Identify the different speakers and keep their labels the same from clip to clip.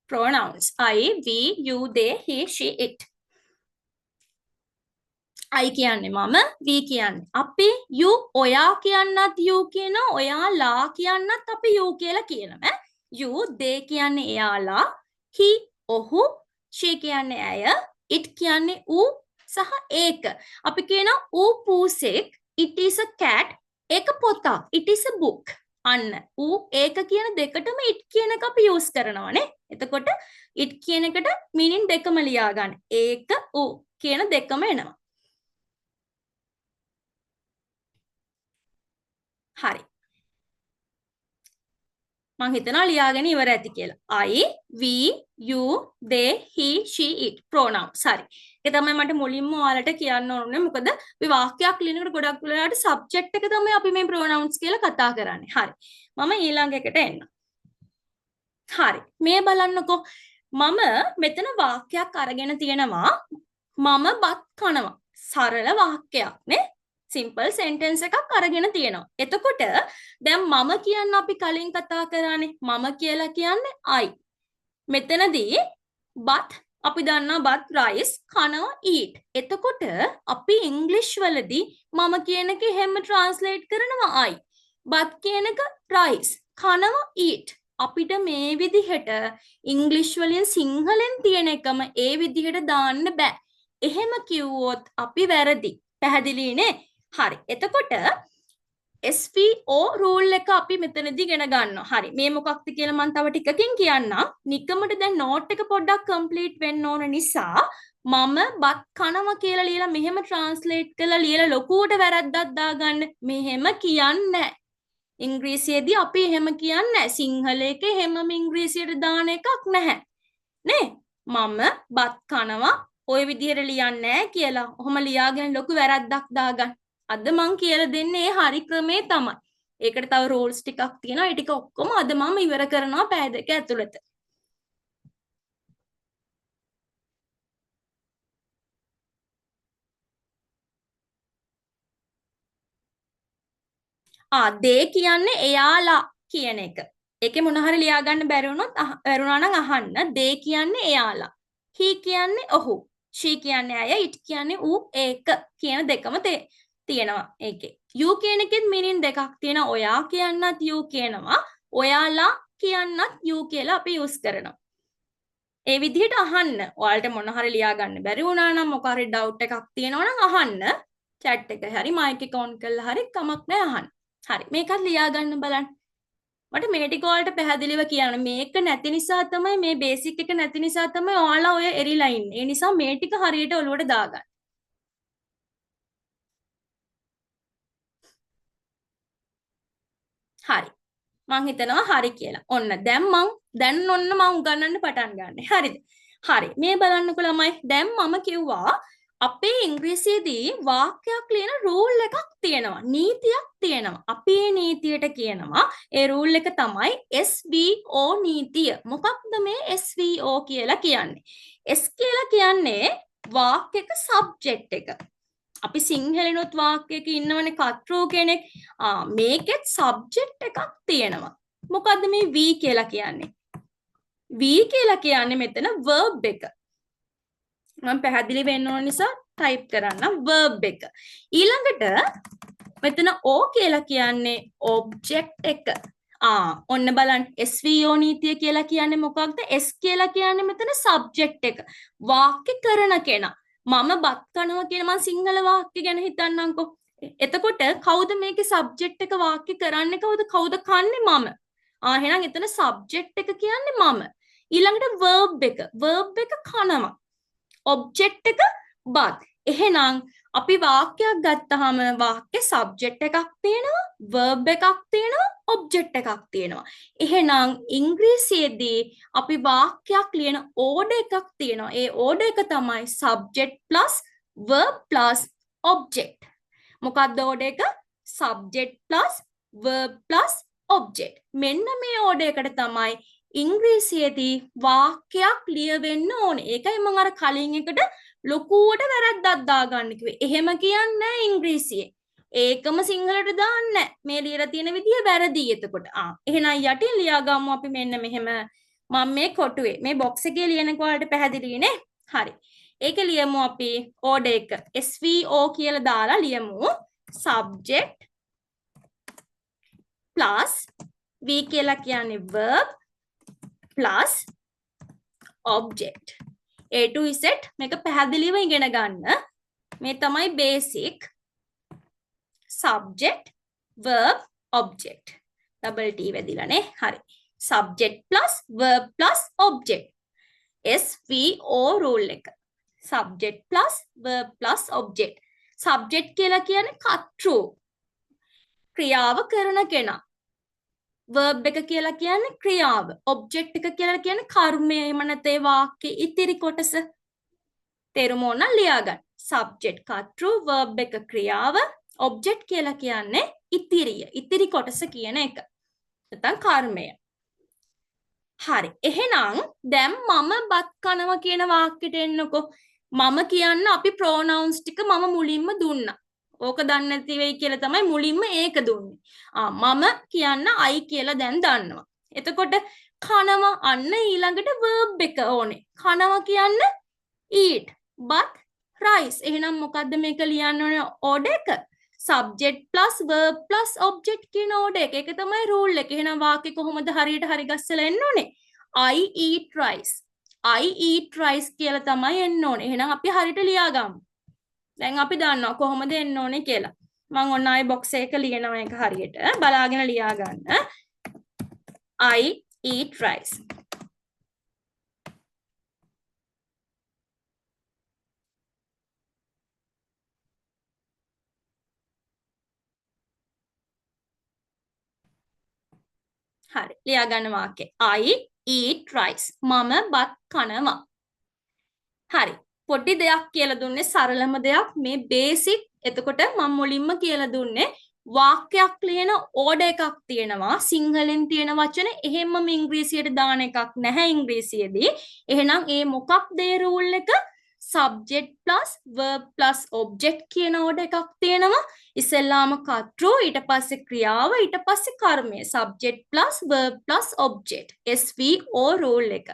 Speaker 1: pronouns. I, we, you, they, he, she, it. I කියන්නේ මම, we කියන්නේ අපි, you ඔයා කියන්නත් you කියනවා, ඔයාලා කියන්නත් අපි you කියලා කියනවා. You, they කියන්නේ එයාලා, he ඔහු, she කියන්නේ ඇය, it කියන්නේ ඌ සහ ඒක. අපි කියනවා ඌ පූසෙක්, it is a cat, ඒක පොතක්, it is a book. අන්න ඌ ඒක කියන දෙකටම it කියන එක අපි use කරනවානේ. එතකොට it කියන එකට meaning දෙකම ලියා ගන්න. ඒක ඌ කියන දෙකම එනවා. හරි. මං හිතනවා ලියාගෙන ඉවර ඇති කියලා. I, we, you, they, he, she, it. pronouns. හරි. ඒක තමයි මට මුලින්ම ඔයාලට කියන්න ඕනේ. මොකද අපි වාක්‍යයක් ලියනකොට ගොඩක් වෙලාවට subject එක තමයි අපි මේ pronouns කියලා කතා කරන්නේ. හරි. මම ඊළඟ එකට එන්න. හරි. මේ බලන්නකෝ. මම මෙතන වාක්‍යයක් අරගෙන තියෙනවා. මම බත් කනවා. සරල වාක්‍යයක් නේ. simple sentence එකක් අරගෙන තියෙනවා. එතකොට දැන් මම කියන්න අපි කලින් කතා කරානේ. මම කියලා කියන්නේ I. මෙතනදී but අපි දන්නා but rice කනවා eat. එතකොට අපි ඉංග්‍රීසි වලදී මම කියන එක හැම translate කරනවා I. but කියන එක rice කනවා eat. අපිට මේ විදිහට ඉංග්‍රීසි වලින් සිංහලෙන් තියෙන එකම ඒ විදිහට දාන්න බෑ. එහෙම කිව්වොත් අපි වැරදි. පැහැදිලිනේ? හරි. එතකොට SVO rule එක අපි මෙතනදී ඉගෙන ගන්නවා. හරි. මේ මොකක්ද කියලා මම තව ටිකකින් කියන්නම්. නිකමට දැන් note එක පොඩ්ඩක් complete වෙන්න ඕන නිසා මම බත් කනවා කියලා ලියලා මෙහෙම translate කරලා ලියලා ලොකුවට වැරද්දක් දාගන්න. මෙහෙම කියන්නේ නැහැ. ඉංග්‍රීසියේදී අපි එහෙම කියන්නේ නැහැ. සිංහල එකේ හැමම ඉංග්‍රීසියට දාන එකක් නැහැ. නේ? මම බත් කනවා ඔය විදිහට ලියන්නේ නැහැ කියලා. ඔහොම ලියාගෙන ලොකු වැරද්දක් දාගන්න. අද මං කියලා දෙන්නේ හරි ක්‍රමේ තමයි. ඒකට තව රූල්ස් ටිකක් තියෙනවා. ඒ ටික ඔක්කොම අද මම ඉවර කරනවා පැය දෙක ඇතුළත. දේ කියන්නේ එයාලා කියන එක. ඒකේ මොන හරි ලියා ගන්න බැරි වුණා නම් අහන්න. දේ කියන්නේ එයාලා. he කියන්නේ ඔහු. she කියන්නේ අය. it කියන්නේ ඌ ඒක කියන දෙකම තියෙනවා ඒකේ. you කියන එකෙත් meaning දෙකක් තියෙනවා. ඔයා කියන්නත් you කියනවා. ඔයාලා කියන්නත් you කියලා අපි use කරනවා. ඒ විදිහට අහන්න. ඔයාලට මොන හරි ලියා ගන්න බැරි වුණා නම් මොකක් හරි doubt එකක් තියෙනවා නම් අහන්න. chat එක හරි mic එක on කරලා හරි කමක් නැහැ අහන්න. හරි. මේකත් ලියා ගන්න බලන්න. මට මේ ටික ඔයාලට පැහැදිලිව කියන්න. මේක නැති නිසා තමයි මේ බේසික් එක නැති නිසා තමයි ඔයාලා ඔය එරිලා ඉන්නේ. ඒ නිසා මේ ටික හරියට ඔලුවට දාගන්න. හරි. මං හිතනවා හරි කියලා. ඔන්න දැන් ඔන්න මං උගන්වන්න පටන් ගන්න. හරිද? හරි. මේ බලන්නකෝ ළමයි. දැන් මම කිව්වා අපේ ඉංග්‍රීසියේදී වාක්‍යයක් ලියන රූල් එකක් තියෙනවා. නීතියක් තියෙනවා. අපි මේ නීතියට කියනවා ඒ රූල් එක තමයි SVO නීතිය. මොකක්ද මේ SVO කියලා කියන්නේ? S කියලා කියන්නේ වාක්‍යයක සබ්ජෙක්ට් එක. අපි සිංහලෙනුත් වාක්‍යයක ඉන්නවනේ කතෘ කෙනෙක්. මේකෙත් සබ්ජෙක්ට් එකක් තියෙනවා. මොකද්ද මේ V කියලා කියන්නේ? V කියලා කියන්නේ මෙතන verb එක. මම පැහැදිලි වෙන්න ඕන නිසා type කරන්න verb එක. ඊළඟට මෙතන O කියලා කියන්නේ object එක. ඔන්න බලන්න SVO නීතිය කියලා කියන්නේ මොකක්ද? S කියලා කියන්නේ මෙතන subject එක. වාක්‍ය කරන කෙනා. මම බත් කනවා කියන මම සිංහල වාක්‍ය ගැන හිතන්නම්කෝ. එතකොට කවුද මේකේ subject එක වාක්‍ය කරන්නේ කවුද කන්නේ මම. එහෙනම් එතන subject එක කියන්නේ මම. ඊළඟට verb එක. verb එක කනවා. object එක බත්. එහෙනම් අපි වාක්‍යයක් ගත්තාම වාක්‍ය subject එකක් තියෙනවා, verb එකක් තියෙනවා, object එකක් තියෙනවා. එහෙනම් ඉංග්‍රීසියේදී අපි වාක්‍යයක් ලියන order එකක් තියෙනවා. ඒ order එක තමයි subject plus verb plus object. මොකක්ද order එක? subject plus verb plus object. මෙන්න මේ order එකට තමයි ඉංග්‍රීසියේදී වාක්‍යයක් ලියවෙන්න ඕනේ. ඒකයි මම අර කලින් එකට ලොකුවට වැරද්දක් දාගන්න කිව්වේ. එහෙම කියන්නේ නැහැ ඉංග්‍රීසියේ. ඒකම සිංහලට දාන්න නැහැ. මේ ලියලා තියෙන විදිය වැරදි එතකොට. එහෙනම් යටින් ලියා ගමු අපි මෙන්න මෙහෙම මම මේ කොටුවේ මේ බොක්ස් එකේ ලියනක වලට පැහැදිලිනේ. හරි. ඒක ලියමු අපි ඕඩර් එක SVO කියලා දාලා ලියමු. subject plus V කියලා කියන්නේ verb plus object. A to Z මේක පැහැදිලිව ඉගෙන ගන්න. මේ තමයි basic subject verb object. double T වැදිලානේ. හරි. subject plus verb plus object. SVO rule එක. subject plus verb plus object. subject කියලා කියන්නේ කර්තෘ. ක්‍රියාව කරන කෙනා. verb එක කියලා කියන්නේ ක්‍රියාව. object එක කියලා කියන්නේ කර්මය. එහෙම නැත්නම් වාක්‍යයේ ඉතිරි කොටස. තේරුම ඕන ලියා ගන්න. subject කර්තෘ, verb එක ක්‍රියාව, object කියලා කියන්නේ ඉතිරිය. ඉතිරි කොටස කියන එක. නැත්නම් කර්මය. හරි. එහෙනම් දැන් මම බත් කනවා කියන වාක්‍යෙට එන්නකෝ. මම කියන්න අපි pronouns ටික මම මුලින්ම දුන්නා. ඕක දන්නේ නැති වෙයි කියලා තමයි මුලින්ම ඒක දුන්නේ. මම කියන්න I කියලා දැන් දන්නවා. එතකොට කනවා අන්න ඊළඟට verb එක ඕනේ. කනවා කියන්න eat, but, rice. එහෙනම් මොකද්ද මේක ලියන්න ඕනේ order එක? subject plus verb plus object කියන order එක. ඒක තමයි rule එක. එහෙනම් වාක්‍ය කොහොමද හරියට හරි ගස්සලා එන්න ඕනේ? I eat rice. I eat rice කියලා තමයි එන්න ඕනේ. එහෙනම් අපි හරියට ලියා ගමු. දැන් අපි දන්නවා කොහොමද එන්න ඕනේ කියලා. මම ඔන්න I box එක ලියනවා එක හරියට. බලාගෙන ලියා ගන්න. I eat rice. හරි. ලියා ගන්න වාක්‍යය. I eat rice. මම බත් කනවා. හරි. පොඩි දෙයක් කියලා දුන්නේ සරලම දෙයක් මේ බේසික්. එතකොට මම මුලින්ම කියලා දුන්නේ වාක්‍යයක් ලියන ඕඩර් එකක් තියෙනවා. සිංහලෙන් තියෙන වචන එහෙමම ඉංග්‍රීසියට දාන එකක් නැහැ ඉංග්‍රීසියේදී. එහෙනම් ඒ මොකක්ද ඒ රූල් එක? subject plus verb plus object කියන ඕඩර් එකක් තියෙනවා. ඉස්සෙල්ලාම කර්තෘ, ඊට පස්සේ ක්‍රියාව, ඊට පස්සේ කර්මය. subject plus verb plus object. SVO rule එක.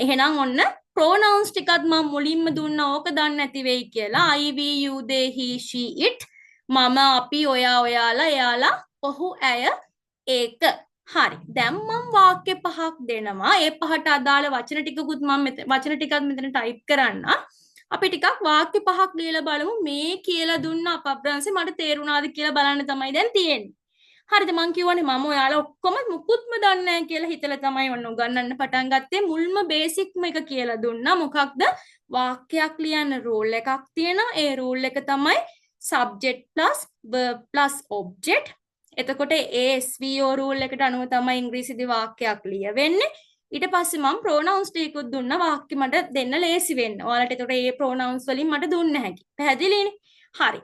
Speaker 1: එහෙනම් ඔන්න pronouns ටිකත් මම මුලින්ම දුන්නා. ඕක දන්නේ නැති වෙයි කියලා. I, we, you, they, he, she, it. මම, අපි, ඔයා, ඔයාලා, එයාලා, ඔහු, ඇය, ඒක. හරි. දැන් මම වාක්‍ය පහක් දෙනවා. ඒ පහට අදාළ වචන ටිකකුත් මම වචන ටිකක් මෙතන ටයිප් කරන්න. අපි ටිකක් වාක්‍ය පහක් ලියලා බලමු. මේ කියලා දුන්න අපබ්‍රංශේ මට තේරුණාද කියලා බලන්න තමයි දැන් තියෙන්නේ. හරිද? මං කියවනේ මම ඔයාලා ඔක්කොම මුකුත්ම දන්නේ නැහැ කියලා හිතලා තමයි ඔන්න උගන්වන්න පටන් ගත්තේ. මුල්ම බේසික්ම එක කියලා දුන්නා. මොකක්ද? වාක්‍යයක් ලියන්න රූල් එකක් තියෙනවා. ඒ රූල් එක තමයි subject plus verb plus object. එතකොට SVO rule එකට අනුව තමයි ඉංග්‍රීසිදී වාක්‍යයක් ලියවෙන්නේ. ඊට පස්සේ මම pronouns ටිකකුත් දුන්නා වාක්‍ය මට දෙන්න ලේසි වෙන්න. ඔයාලට එතකොට මේ pronouns වලින් මට දුන්න හැකි. පැහැදිලිනේ? හරි.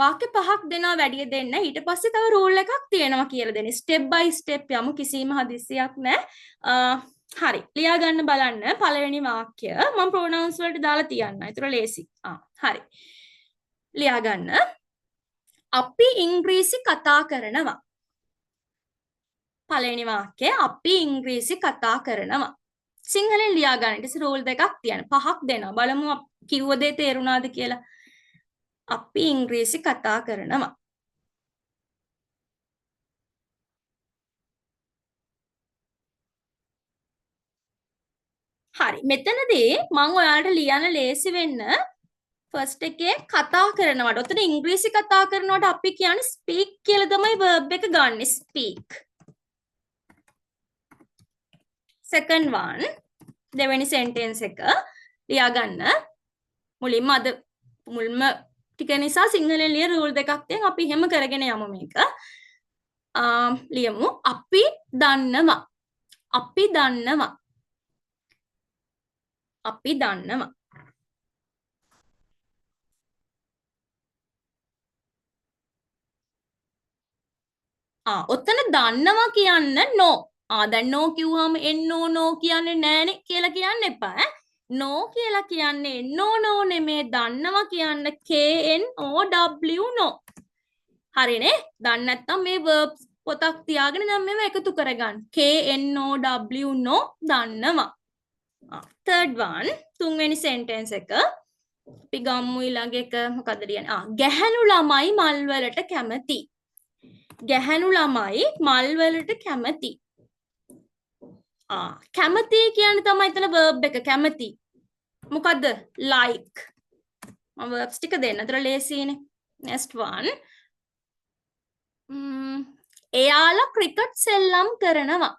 Speaker 1: වාක්‍ය පහක් දෙනවා වැඩි දෙන්න. ඊට පස්සේ තව rule එකක් තියෙනවා කියලා දෙන්නේ. step by step යමු. කිසිම හදිස්සියක් නැහැ. හරි. ලියා ගන්න බලන්න. පළවෙනි වාක්‍ය මම pronouns වලට දාලා තියන්න. ඒතර ලේසි. හරි. ලියා ගන්න. අපි ඉංග්‍රීසි කතා කරනවා. පළවෙනි වාක්‍යය අපි ඉංග්‍රීසි කතා කරනවා. සිංහලෙන් ලියා ගන්න. ඊට පස්සේ රූල් දෙකක් තියෙනවා. පහක් දෙනවා. බලමු කිව්ව දේ තේරුණාද කියලා. අපි ඉංග්‍රීසි කතා කරනවා. හරි. මෙතනදී මම ඔයාලට ලියන්න ලේසි වෙන්න ෆස්ට් එකේ කතා කරනවට. ඔතන ඉංග්‍රීසි කතා කරනවට අපි කියන්නේ ස්පීක් කියලා තමයි verb එක ගන්න. ස්පීක්. second one දෙවෙනි sentence එක ලියා ගන්න. මුලින්ම මුල්ම ටික නිසා සිංහලෙන් ලිය රූල් දෙකක් තියෙනවා. අපි එහෙම කරගෙන යමු මේක. ලියමු අපි දන්නවා. අපි දන්නවා. අපි දන්නවා. ඔතන දන්නවා කියන්න no. දැන් no කිව්වම no කියන්නේ නෑනේ කියලා කියන්න එපා. no කියලා කියන්නේ no නෙමේ. දන්නවා කියන්න KNOW no. හරිනේ? දන්නේ නැත්නම් මේ verbs පොතක් තියාගෙන දැන් මේව එකතු කරගන්න. KNOW no දන්නවා. third one තුන්වෙනි sentence එක අපි ගම්මු ඊළඟ එක මොකද ලියන්නේ? ගැහැණු ළමයි මල් වලට කැමති. ගැහැණු ළමයි මල් වලට කැමති. කැමති කියන්නේ තමයි එතන verb එක කැමති. මොකද්ද? like. මම verbs ටික දෙන්න. අතර ලේසියිනේ. next one. එයාලා ක්‍රිකට් සෙල්ලම් කරනවා.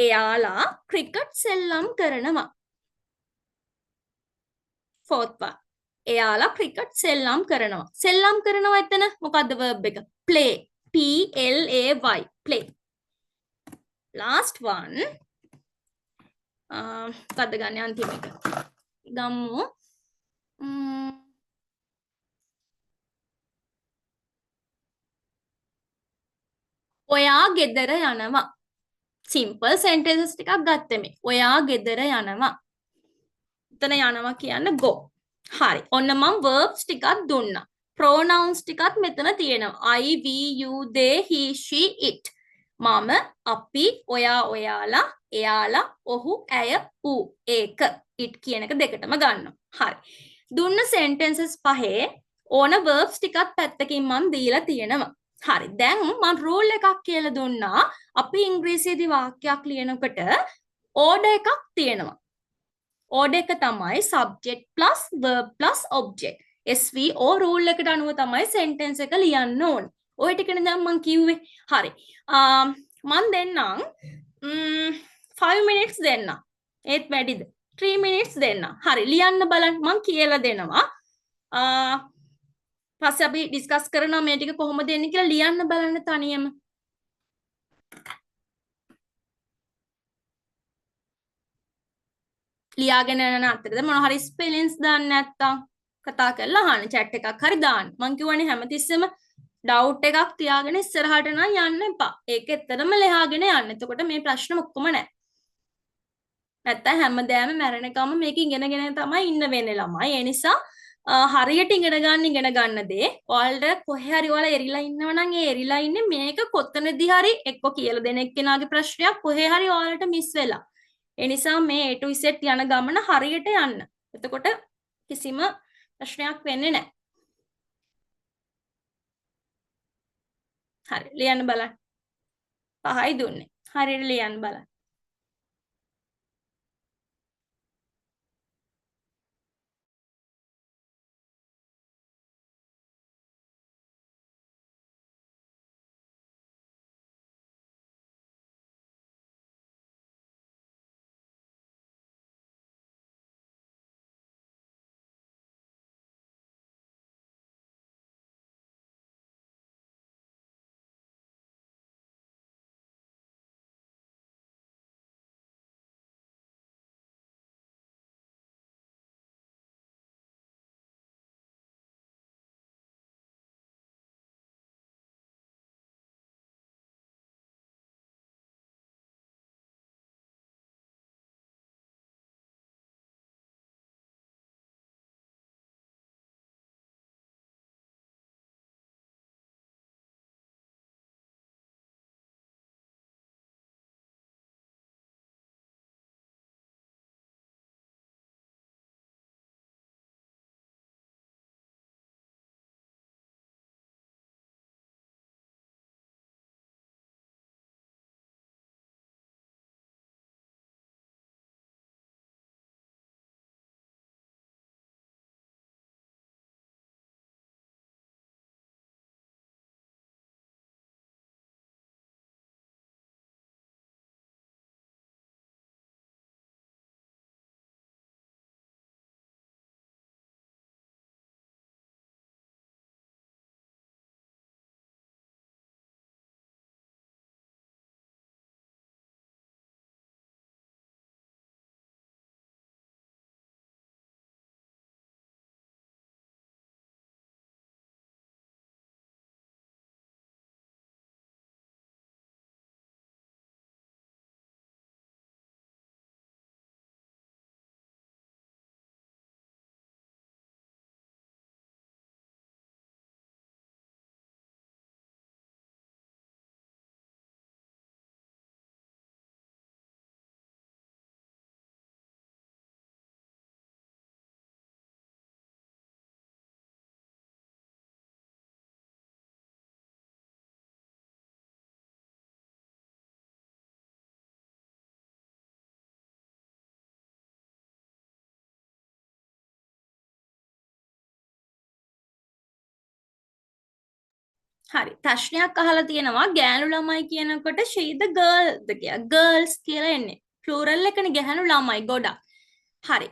Speaker 1: එයාලා ක්‍රිකට් සෙල්ලම් කරනවා. fourth one. එයාලා ක්‍රිකට් සෙල්ලම් කරනවා. සෙල්ලම් කරනවා එතන මොකද්ද verb එක? play. P-L-A-Y. play. last one. මොකද්ද ගන්න අන්තිම එක? ගම්මු. ඔයා ගෙදර යනවා. simple sentences ටිකක් ගත්තේ මේ. ඔයා ගෙදර යනවා. එතන යනවා කියන්න go. හරි. ඔන්න මම verbs ටිකක් දුන්නා. pronouns ටිකත් මෙතන තියෙනවා. I, we, you, they, he, she, it. මම, අපි, ඔයා, ඔයාලා, එයාලා, ඔහු, ඇය, ඌ, ඒක. it කියන එක දෙකටම ගන්නවා. හරි. දුන්න sentences පහේ ඕන verbs ටිකත් පැත්තකින් මම දීලා තියෙනවා. හරි. දැන් මම rule එකක් කියලා දුන්නා. අපි ඉංග්‍රීසියේදී වාක්‍යයක් ලියනකොට order එකක් තියෙනවා. order එක තමයි subject plus verb plus object. SVO rule එකට අනුව තමයි sentence එක ලියන්න ඕනේ. ඔය ටිකනේ දැන් මම කිව්වේ. හරි. මම දෙන්නම් 5 minutes දෙන්න. ඒත් වැඩිද? 3 minutes දෙන්න. හරි. ලියන්න බලන්න මම කියලා දෙනවා. පස්සේ අපි ඩිස්කස් කරනවා මේ ටික කොහොමද එන්නේ කියලා ලියන්න බලන්න තනියම. ලියාගෙන යන අතරද මොන හරි ස්පෙලින්ස් දාන්න නැත්තම් කතා කරලා අහන්න chat එකක් හරි දාන්න. මං කියවනේ හැමතිස්සෙම ඩවුට් එකක් තියාගෙන ඉස්සරහට නම් යන්න එපා. ඒක එතරම් ලෙහාගෙන යන්න. එතකොට මේ ප්‍රශ්න ඔක්කොම නැහැ. නැත්තම් හැමදාම මැරෙනකම මේක ඉගෙනගෙන තමයි ඉන්න වෙන්නේ ළමයි. ඒ නිසා හරියට ඉගෙන ගන්න දේ ඔයාලට කොහේ හරි ඔයාලා එරිලා ඉන්නවා නම් ඒ එරිලා ඉන්නේ මේක කොතනදී හරි එක්ක කියලා දෙන එක්කෙනාගේ ප්‍රශ්නයක් කොහේ හරි ඔයාලට මිස් වෙලා. ඒ නිසා මේ A to Z යන ගමන හරියට යන්න. එතකොට කිසිම ප්‍රශ්නයක් වෙන්නේ නැහැ. හරි ලියන්න බලන්න. 5යි දුන්නේ. හරියට ලියන්න බලන්න. හරි. ප්‍රශ්නයක් අහලා තියෙනවා ගෑනු ළමයි කියනකොට she the girl ද කියලා. girls කියලා එන්නේ. plural එකනේ ගැහණු ළමයි ගොඩක්. හරි.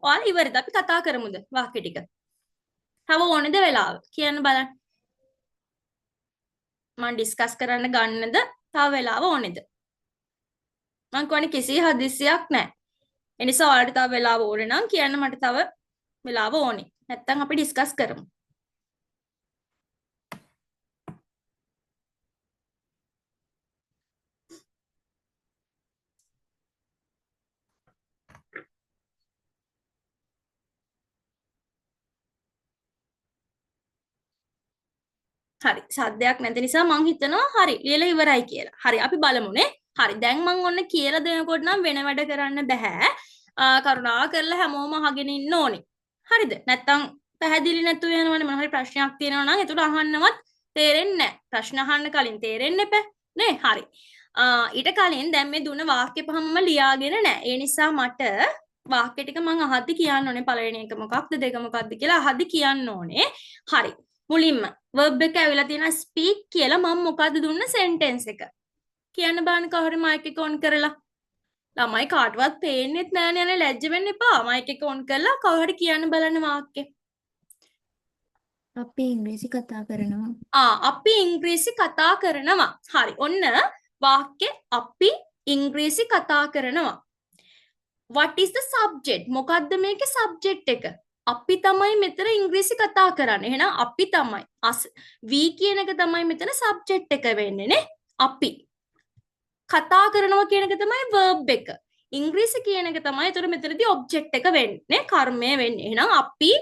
Speaker 1: ඔයාලා ඉවරද? අපි කතා කරමුද වාක්‍ය ටික? තව ඕනේද වෙලාව? කියන්න බලන්න. මම ඩිස්කස් කරන්න ගන්නද? තව වෙලාව ඕනේද? මම කියන්නේ කිසි හදිස්සියක් නැහැ. ඒ නිසා ඔයාලට තව වෙලාව ඕනේ නම් කියන්න මට තව වෙලාව ඕනේ. නැත්තම් අපි ඩිස්කස් කරමු. හරි සද්දයක් නැති නිසා මං හිතනවා හරි ලියලා ඉවරයි කියලා. හරි අපි බලමුනේ. හරි දැන් මං ඔන්න කියලා දෙනකොට නම් වෙන වැඩ කරන්න බෑ. කරුණා කරලා හැමෝම අහගෙන ඉන්න ඕනේ. හරිද? නැත්තම් පැහැදිලි නැතුව යනවනේ මොන හරි ප්‍රශ්නයක් තියෙනවා නම් ඒකට අහන්නවත් තේරෙන්නේ නැහැ. ප්‍රශ්න අහන්න කලින් තේරෙන්න එපා. නේ? හරි. ඊට කලින් දැන් මේ දුන්න වාක්‍ය පහම ලියාගෙන නැහැ. ඒ නිසා මට වාක්‍ය ටික මං අහද්දි කියන්න ඕනේ පළවෙනි එක මොකක්ද දෙක මොකක්ද කියලා අහද්දි කියන්න ඕනේ. හරි. මුලින්ම verb එක ඇවිල්ලා තියෙනවා speak කියලා මම මොකද්ද දුන්න sentence එක. කියන්න බලන්න කවුරු mic එක on කරලා. ළමයි කාටවත් පේන්නෙත් නෑනේ අනේ ලැජ්ජ වෙන්න එපා. mic එක on කරලා කවුරු හරි කියන්න බලන්න වාක්‍ය.
Speaker 2: අපි ඉංග්‍රීසි කතා කරනවා.
Speaker 1: අපි ඉංග්‍රීසි කතා කරනවා. හරි. ඔන්න වාක්‍ය අපි ඉංග්‍රීසි කතා කරනවා. What is the subject? මොකද්ද මේකේ subject එක? අපි තමයි මෙතන ඉංග්‍රීසි කතා කරන්නේ. එහෙනම් අපි තමයි. we කියන එක තමයි මෙතන subject එක වෙන්නේ නේ. අපි. කතා කරනවා කියන එක තමයි verb එක. ඉංග්‍රීසි කියන එක තමයි ඒතර මෙතනදී object එක වෙන්නේ. කර්මය වෙන්නේ. එහෙනම් අපි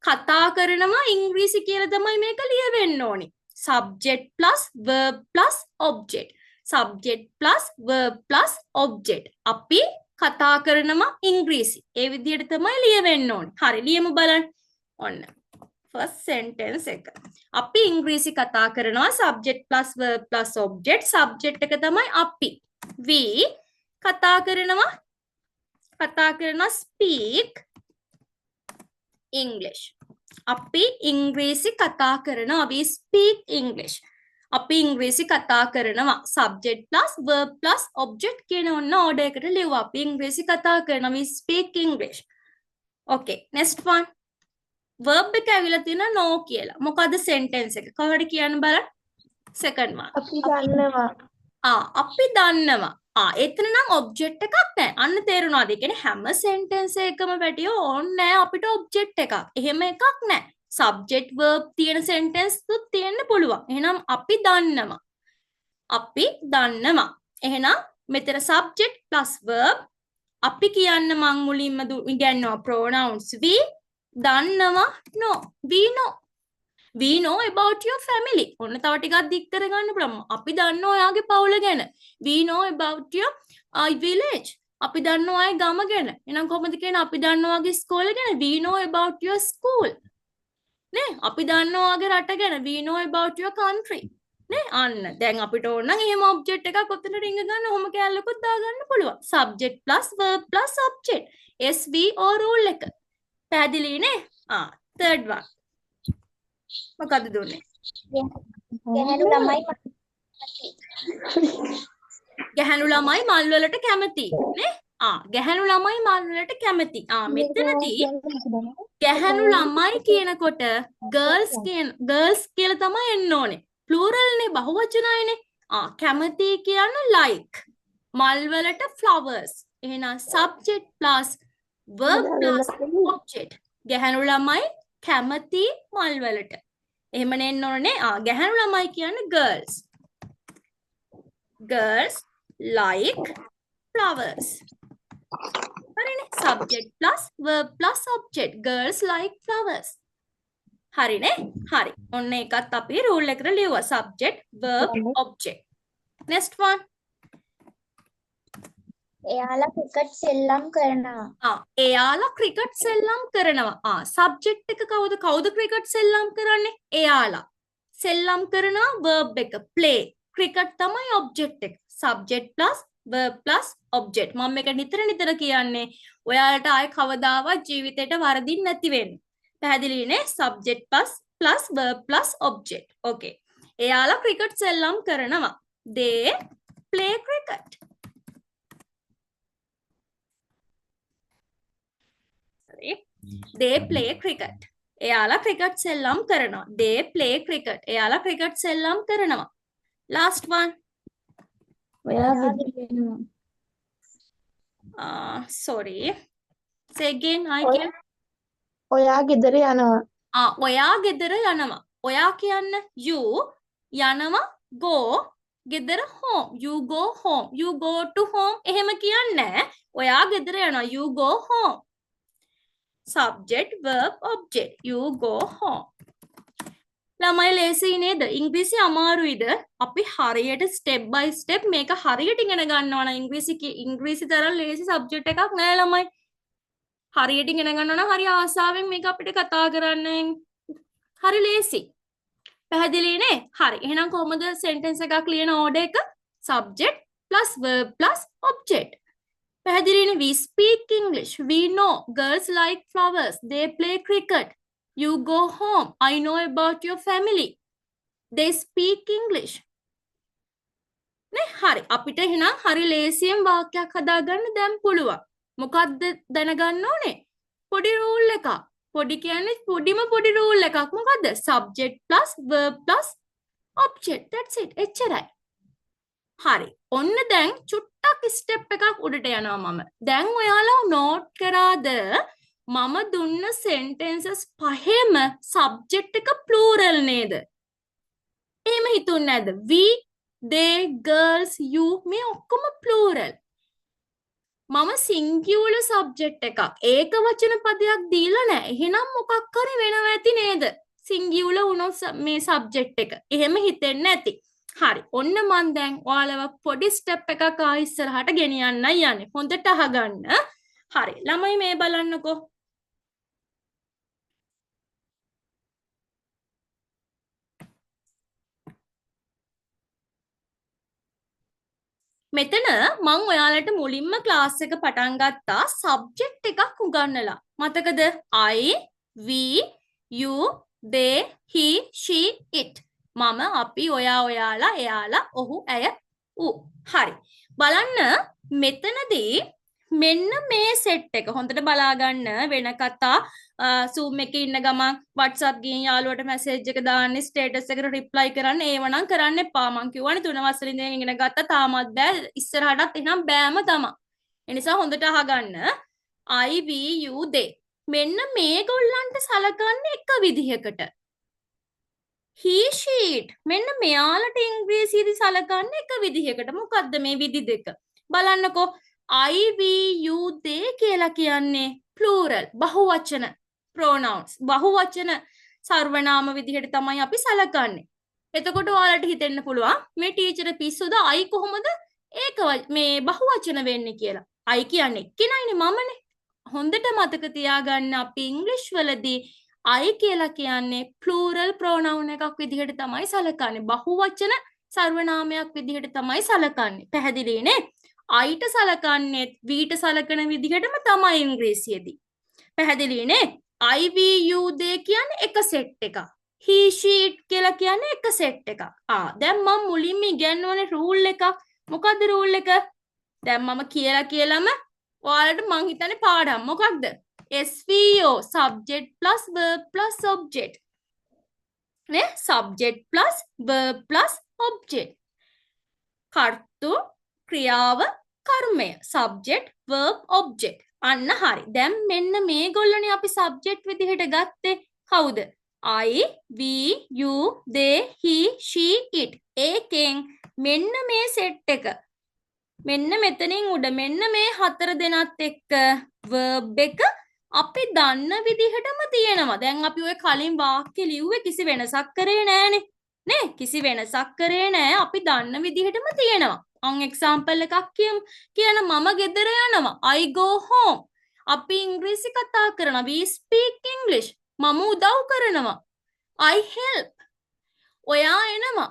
Speaker 1: කතා කරනවා ඉංග්‍රීසි කියලා තමයි මේක ලියවෙන්න ඕනේ. subject plus verb plus object. subject plus verb plus object. අපි කතා කරනවා ඉංග්‍රීසි. ඒ විදිහට තමයි ලියවෙන්න ඕනේ. හරි ලියමු බලන්න. ඔන්න. first sentence එක. අපි ඉංග්‍රීසි කතා කරනවා subject plus verb plus object. subject එක තමයි අපි. we කතා කරනවා speak English. අපි ඉංග්‍රීසි කතා කරනවා we speak English. අපි ඉංග්‍රීසි කතා කරනවා subject plus verb plus object කියන ඔන්න order එකට ලියුවා. අපි ඉංග්‍රීසි කතා කරනවා we speak English. okay next one. verb එක ඇවිල්ලා තියෙනවා no කියලා. මොකද්ද sentence එක? කවුරුද කියන්න බලන්න. second one.
Speaker 2: අපි දන්නවා.
Speaker 1: අපි දන්නවා. එතන නම් object එකක් නැහැ. අන්න තේරුණාද? ඒ කියන්නේ හැම sentence එකකම පැටිය ඕනේ නැහැ අපිට object එකක්. එහෙම එකක් නැහැ. subject verb තියෙන sentence තුත් තියෙන්න පුළුවන්. එහෙනම් අපි දන්නවා. අපි දන්නවා. එහෙනම් මෙතන subject plus verb අපි කියන්න මං මුලින්ම ඉගෙනනවා pronouns we දන්නවා no we know about your family. ඔන්න තව ටිකක් දික් කරගන්න පුළුවන්. අපි දන්නවා ඔයාගේ පවුල ගැන. we know about your village. අපි දන්නවා ඔයාගේ ගම ගැන. එහෙනම් කොහොමද කියන්නේ අපි දන්නවා ඔයාගේ ස්කෝල ගැන? we know about your school. නේ අපි දන්නවා ඔයාගේ රට ගැන. we know about your country. නේ අන්න දැන් අපිට ඕන නම් එහෙම object එකක් ඔතන රිංග ගන්න ඔහොම කැලලකුත් දාගන්න පුළුවන්. subject plus verb plus object. SV or rule එක. පැහැදිලි නේ? third one. මොකද්ද දුන්නේ? ගැහැණු ළමයි මල් වලට කැමති නේ? ගැහැණු ළමයි මල් වලට කැමති. මෙතනදී ගැහැණු ළමයි කියනකොට girls කියලා තමයි එන්න ඕනේ. plural නේ බහුවචනයිනේ. කැමති කියන්නේ like. මල් වලට flowers. එහෙනම් subject plus verb plus object. ගැහැණු ළමයි කැමති මල් වලට. එහෙම නෙන්න ඕනේ. ගැහැණු ළමයි කියන්නේ girls. girls like flowers. හරිනේ. subject plus verb plus object. girls like flowers. හරිනේ. හරි. ඔන්න ඒකත් අපි rule එකට ලියුවා. subject verb object. next one.
Speaker 2: එයාලා ක්‍රිකට් සෙල්ලම් කරනවා.
Speaker 1: එයාලා ක්‍රිකට් සෙල්ලම් කරනවා. subject එක කවුද ක්‍රිකට් සෙල්ලම් කරන්නේ? එයාලා. සෙල්ලම් කරනවා verb එක play. ක්‍රිකට් තමයි object එක. subject plus verb plus object. මම මේක නිතර කියන්නේ ඔයාලට ආයේ කවදාවත් ජීවිතේට වරදින් නැති වෙන්න. පැහැදිලි නේ? subject plus verb plus object. okay. එයාලා ක්‍රිකට් සෙල්ලම් කරනවා. They play cricket. Sorry. They play cricket. එයාලා ක්‍රිකට් සෙල්ලම් කරනවා. They play cricket. එයාලා ක්‍රිකට් සෙල්ලම් කරනවා. Last one.
Speaker 2: ඔයා ගෙදර යනවා.
Speaker 1: Sorry. Say again. I
Speaker 2: ඔය-
Speaker 1: can.
Speaker 2: ඔයා ගෙදර යනවා.
Speaker 1: ඔයා ගෙදර යනවා. ඔයා කියන්න you යනවා go ගෙදර home. You go home. You go to home. එහෙම කියන්නේ නැහැ. ඔයා ගෙදර යනවා. You go home. Subject, verb, object. You go home. ළමයි ලේසි නේද? ඉංග්‍රීසි අමාරුයිද? අපි හරියට step by step මේක හරියට ඉගෙන ගන්නවා නම් ඉංග්‍රීසි තරම් ලේසි subject එකක් නෑ ළමයි. හරියට ඉගෙන ගන්නවා නම් හරි ආසාවෙන් මේක අපිට කතා කරන්න හරි ලේසි. පැහැදිලි නේ? හරි. එහෙනම් කොහොමද sentence එකක් ලියන order එක? Subject plus verb plus object. පැහැදිලිනේ? We speak English. We know girls like flowers. They play cricket. You go home. I know about your family. They speak English. නේ? හරි. අපිට එහෙනම් හරි ලේසියෙන් වාක්‍යයක් හදාගන්න දැන් පුළුවන්. මොකද්ද දැනගන්න ඕනේ? පොඩි රූල් එකක්. පොඩි කියන්නේ පොඩිම පොඩි රූල් එකක්. මොකද්ද? Subject plus verb plus object. That's it. එච්චරයි. හරි. ඔන්න දැන් චුට්ටක් ස්ටෙප් එකක් උඩට යනවා මම. දැන් ඔයාලා නෝට් කරාද මම දුන්න sentences පහෙම subject එක plural නේද? එහෙම හිතුන්නේ නැද්ද? We, they, girls, you මේ ඔක්කොම plural. මම singular subject එකක් ඒක වචන පදයක් දීලා නැහැ. එහෙනම් මොකක් හරි වෙනව ඇති නේද? singular වුණොත් මේ subject එක. එහෙම හිතෙන්නේ නැති. හරි. ඔන්න මන් දැන් ඔයාලව පොඩි ස්ටෙප් එකක් ආ ඉස්සරහට ගෙනියන්නයි යන්නේ. හොඳට අහගන්න. හරි. ළමයි මේ බලන්නකෝ. මෙතන මං ඔයාලට මුලින්ම ක්ලාස් එක පටන් ගත්තා සබ්ජෙක්ට් එකක් උගන්වලා. මතකද? I, we, you, they, he, she, it. මම, අපි, ඔයා, ඔයාලා, එයාලා, ඔහු, ඇය, ඌ. හරි. බලන්න මෙතනදී මෙන්න මේ සෙට් එක හොඳට බලාගන්න වෙන කතා Zoom එකේ ඉන්න ගමන් WhatsApp ගිහින් යාළුවට මැසේජ් එක දාන්න ස්ටේටස් එකට රිප්ලයි කරන්න ඒව නම් කරන්න එපා මං කියවනේ 3 වසරේ ඉඳන් ඉගෙන ගත්තා තාමත් බෑ ඉස්සරහටත් එහෙනම් බෑම තමයි ඒ නිසා හොඳට අහගන්න I we you they මෙන්න මේගොල්ලන්ට සලකන්නේ එක විදිහකට he she it මෙන්න මෙයාලට ඉංග්‍රීසියේදී සලකන්නේ එක විදිහකට මොකද්ද මේ විදි දෙක බලන්නකෝ I we you they කියලා කියන්නේ plural බහුවචන pronouns බහුවචන සර්වනාම විදිහට තමයි අපි සලකන්නේ. එතකොට ඔයාලට හිතෙන්න පුළුවන් මේ ටීචර් පිස්සුද I කොහොමද ඒක මේ බහුවචන වෙන්නේ කියලා. I කියන්නේ එක්කෙනයිනේ මමනේ. හොඳට මතක තියාගන්න අපි ඉංග්‍රීසි වලදී I කියලා කියන්නේ plural pronoun එකක් විදිහට තමයි සලකන්නේ. බහුවචන සර්වනාමයක් විදිහට තමයි සලකන්නේ. පැහැදිලි නේ? Iට සලකන්නේ Vට සලකන විදිහටම තමයි ඉංග්‍රීසියේදී. පැහැදිලි නේ? I we you they කියන්නේ එක සෙට් එකක්. He she it කියලා කියන්නේ එක සෙට් එකක්. දැන් මම මුලින්ම ඉගෙනවනේ රූල් එකක්. මොකද්ද රූල් එක? දැන් මම කියලාම ඔයාලට මං හිතන්නේ පාඩම්. මොකක්ද? SVO subject plus verb plus object. නේ? subject plus verb plus object. කර්තෘ ක්‍රියාව කර්මය subject verb object අන්න හරි දැන් මෙන්න මේගොල්ලෝනේ අපි subject විදිහට ගත්තේ කවුද I we you they he she it ඒකෙන් මෙන්න මේ සෙට් එක මෙන්න මෙතනින් උඩ මෙන්න මේ හතර දෙනාත් එක්ක verb එක අපි දන්න විදිහටම තියෙනවා දැන් අපි ඔය කලින් වාක්‍ය ලිව්වේ කිසි වෙනසක් කරේ නෑනේ නේ කිසි වෙනසක් කරේ නෑ අපි දන්න විදිහටම තියෙනවා අන් එක්සැම්පල් එකක් කියන මම ගෙදර යනවා I go home අපි ඉංග්‍රීසි කතා කරනවා we speak English මම උදව් කරනවා I help ඔයා එනවා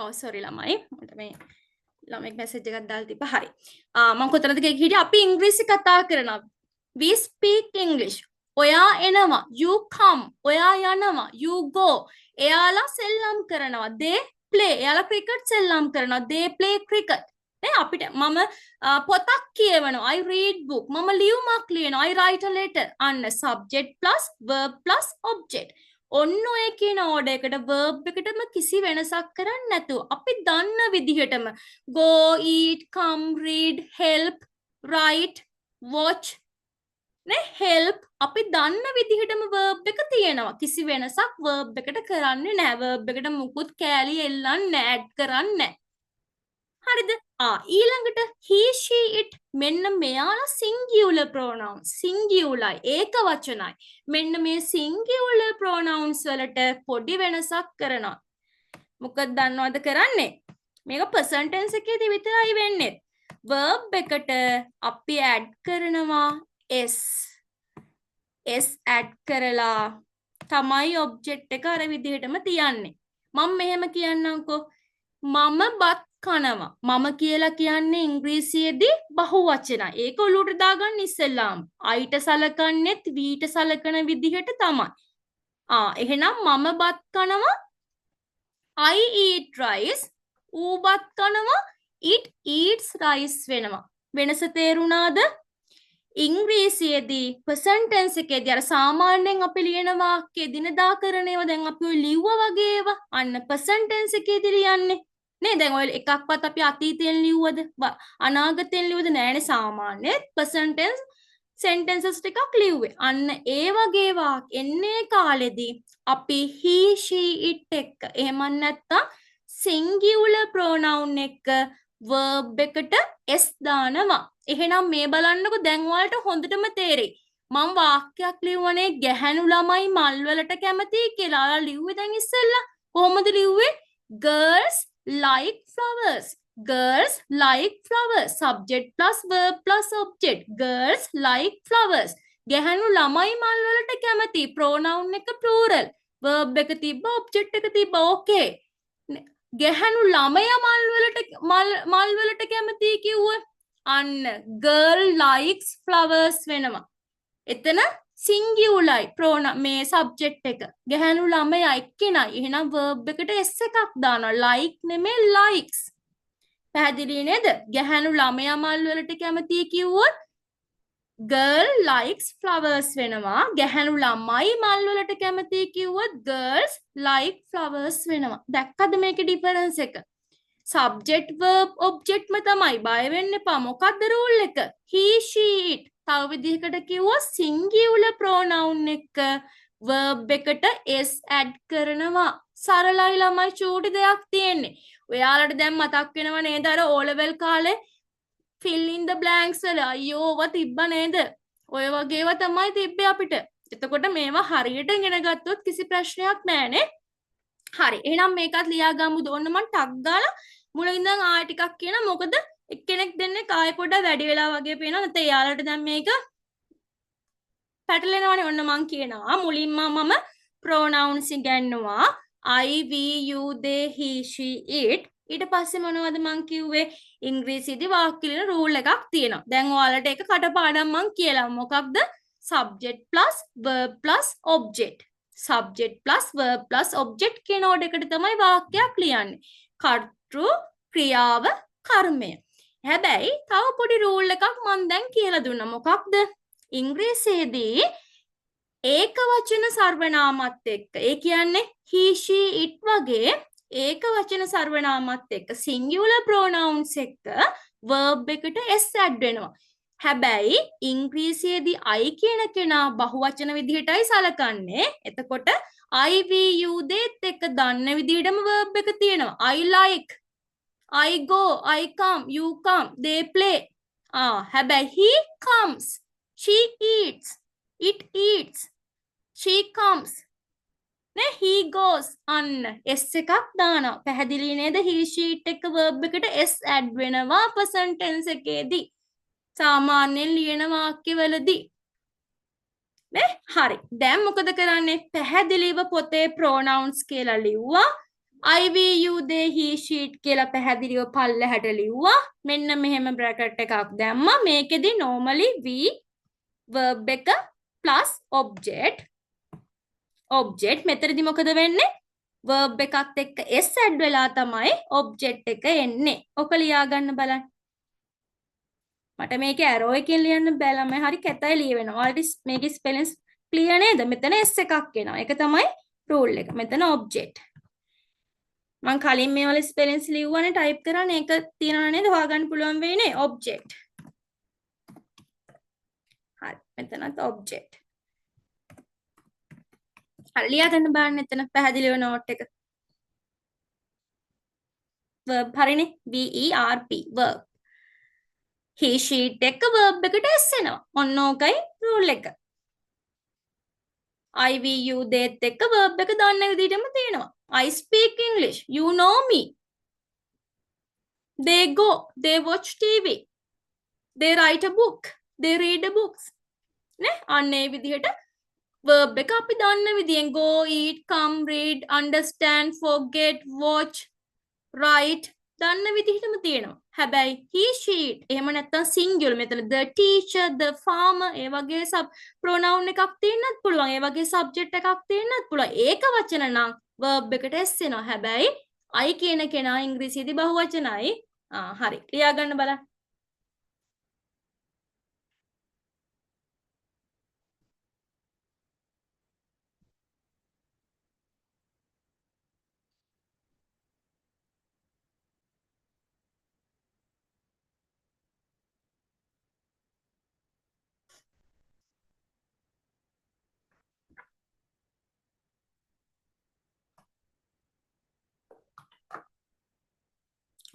Speaker 1: ඔව් සෝරි ළමයි මට මේ ළමෙක් මැසේජ් එකක් දාලා තිබ්බා හරි මම කොතනද හිටියේ අපි ඉංග්‍රීසි කතා කරනවා we speak English ඔයා එනවා you come ඔයා යනවා you go එයාලා සෙල්ලම් කරනවා they play එයාලා ක්‍රිකට් සෙල්ලම් කරනවා they play cricket නේ අපිට මම පොතක් කියවනවා I read book මම ලියුමක් ලියනවා I write a letter අන්න subject plus verb plus object ඔන්න ඔය කියන ඕඩර් එකට verb එකටම කිසි වෙනසක් කරන්නේ නැතුව අපි දන්න විදිහටම go eat come read help write watch නේ help අපි දන්න විදිහටම verb එක තියෙනවා කිසි වෙනසක් verb එකට කරන්නේ නැහැ verb එකට මුකුත් කෑලි එල්ලන්නේ නැහැ add කරන්නේ නැහැ හරිද ඊළඟට he she it මෙන්න මෙයාලා singular pronouns singular ඒක වචනයි මෙන්න මේ singular pronouns වලට පොඩි වෙනසක් කරනවා මොකද දන්නවද කරන්නේ මේක present tense එකේදී විතරයි වෙන්නේ verb එකට අපි add කරනවා s add කරලා තමයි object එක අර විදිහටම තියන්නේ මම මෙහෙම කියන්නම්කෝ මම බත් කනවා මම කියලා කියන්නේ ඉංග්‍රීසියේදී බහුවචනයි ඒක ඔලුවට දාගන්න ඉස්සෙල්ලාම අයිට සලකන්නේත් වීට සලකන විදිහට තමයි එහෙනම් මම බත් කනවා I eat rice ඌ බත් කනවා it eats rice වෙනවා වෙනස තේරුණාද ඉංග්‍රීසියේදී present tense එකේදී අර සාමාන්‍යයෙන් අපි ලියන වාක්‍ය දිනදා කරන ඒවා දැන් අපි ඔය ලිව්වා වගේ ඒවා අන්න present tense එකේදී ලියන්නේ නේ දැන් ඔය එකක්වත් අපි අතීතයෙන් ලිව්වද අනාගතයෙන් ලිව්වද නෑනේ සාමාන්‍ය present tense sentences ටිකක් ලිව්වේ අන්න ඒ වගේ වාක්‍ය එන්නේ කාලෙදී අපි he she it එක්ක එහෙම නැත්නම් singular pronoun එක verb එකට s දානවා එහෙනම් මේ බලන්නකො දැන් ඔයාලට හොඳටම තේරෙයි මම වාක්‍යයක් ලිව්වනේ ගැහැණු ළමයි මල් වලට කැමතියි කියලා ඔයාලා ලිව්වේ දැන් ඉස්සෙල්ලා කොහොමද ලිව්වේ girls like flowers girls like flowers subject plus verb plus object girls like flowers ගැහැණු ළමයි මල් වලට කැමතියි pronoun එක plural verb එක තිබ්බා object එක තිබ්බා okay ගැහැණු ළමයා මල් වලට කැමතියි කිව්ව අන්න girl likes flowers වෙනවා එතන singular pronoun මේ subject එක ගැහැණු ළමයා එක්කෙනයි එහෙනම් verb එකට s එකක් දානවා like නෙමෙයි likes පැහැදිලි නේද ගැහැණු ළමයා මල් වලට කැමතියි කිව්වොත් girl likes flowers වෙනවා ගැහැණු ළමයි මල් වලට කැමතියි කිව්වොත් girls like flowers වෙනවා දැක්කද මේකේ difference එක subject verb object ම තමයි බය වෙන්න එපා මොකක්ද rule එක he she it තව විදිහකට කිව්වොත් singular pronoun එක verb එකට s add කරනවා සරලයි ළමයි චූටි දෙයක් තියෙන්නේ ඔයාලට දැන් මතක් වෙනව නේද අර O level කාලේ fill in the blanks වල අයියෝ ඔව තිබ්බ නේද ඔය වගේ ඒවා තමයි තිබ්බේ අපිට එතකොට මේවා හරියට ඉගෙන ගත්තොත් කිසි ප්‍රශ්නයක් නැහැනේ හරි එහෙනම් මේකත් ලියා ගමුද ඔන්න මම ටක් ගාලා මුලින් ඉඳන් ආයෙ ටිකක් කියන මොකද එක්කෙනෙක් දෙන්නේ කාය පොඩ්ඩක් වැඩි වෙලා වගේ පේනවා නැත්නම් එයාලට දැන් මේක පැටලෙනවනේ ඔන්න මං කියනවා මුලින්ම මම pronouns ඉගෙනුවා I we you they he she it ඊට පස්සේ මොනවද මං කිව්වේ ඉංග්‍රීසියේදී වාක්‍ය ලියන රූල් එකක් තියෙනවා දැන් ඔයාලට ඒක කටපාඩම් මං කියලා මොකක්ද subject plus verb plus object subject plus verb plus object කියන ඕඩර් එකට තමයි වාක්‍යයක් ලියන්නේ කර්තෘ ක්‍රියාව කර්මය හැබැයි තව පොඩි රූල් එකක් මම දැන් කියලා දුන්නා මොකක්ද ඉංග්‍රීසියේදී ඒක වචන සර්වනාමත් එක්ක ඒ කියන්නේ he she it වගේ ඒක වචන සර්වනාමත් එක්ක singular pronouns එක්ක verb එකට s add වෙනවා හැබැයි ඉංග්‍රීසියේදී I කියන කෙනා බහුවචන විදිහටයි සලකන්නේ එතකොට I we you they එක්ක දන්න විදිහටම verb එක තියෙනවා I like I go, I come, you come, they play. හැබැයි he comes, she eats, it eats, she comes. නේ he goes අන්න s එකක් දානවා. පැහැදිලි නේද? he she it එක verb එකට s add වෙනවා present tense එකේදී. සාමාන්‍යයෙන් ලියන වාක්‍යවලදී. නේ? හරි. දැන් මොකද කරන්නේ? පැහැදිලිව පොතේ pronouns කියලා ලිව්වා. I we you they he sheet කියලා පැහැදිලිව පල්ලෙහාට ලිව්වා. මෙන්න මෙහෙම බ්‍රැකට් එකක් දැම්මා. මේකෙදි normally we verb එක plus object මෙතනදි මොකද වෙන්නේ? verb එකත් එක්ක s add වෙලා තමයි object එක එන්නේ. ඔක ලියා ගන්න බලන්න. මට මේකේ arrow එකෙන් ලියන්න බෑ ළමයි. හරි කැතයි ලියවෙනවා. ඔයාලට මේකේ spellings clear නේද? මෙතන s එකක් එනවා. ඒක තමයි rule එක. මෙතන object. මං කලින් මේ වල ස්පෙලින්ස් ලිව්වනේ ටයිප් කරන්න ඒක තියනවා නේද හොයාගන්න පුළුවන් වෙයි නේ ඔබ්ජෙක්ට් හරි මෙතනත් ඔබ්ජෙක්ට් හරි ලියා ගන්න බලන්න එතන පැහැදිලිව නෝට් එක verb හරිනේ verb verb he sheet එක verb එකට s එනවා ඔන්න ඕකයි rule එක I we you දේත් එක්ක verb එක දාන්න විදිහටම තියෙනවා I speak English you know me they go they watch TV they write a book they read a books නේ අන්න ඒ විදිහට verb එක අපි දන්න විදිහෙන් go eat come read understand forget watch write දන්න විදිහටම තියෙනවා හැබැයි he sheet එහෙම නැත්නම් singular මෙතන the teacher the farmer ඒ වගේ sub pronoun එකක් තියෙන්නත් පුළුවන් ඒ වගේ subject එකක් තියෙන්නත් පුළුවන් ඒක වචන නම් verb එකට s එනවා හැබැයි I කියන කෙනා ඉංග්‍රීසියේදී බහුවචනයි හරි ලියා ගන්න බලන්න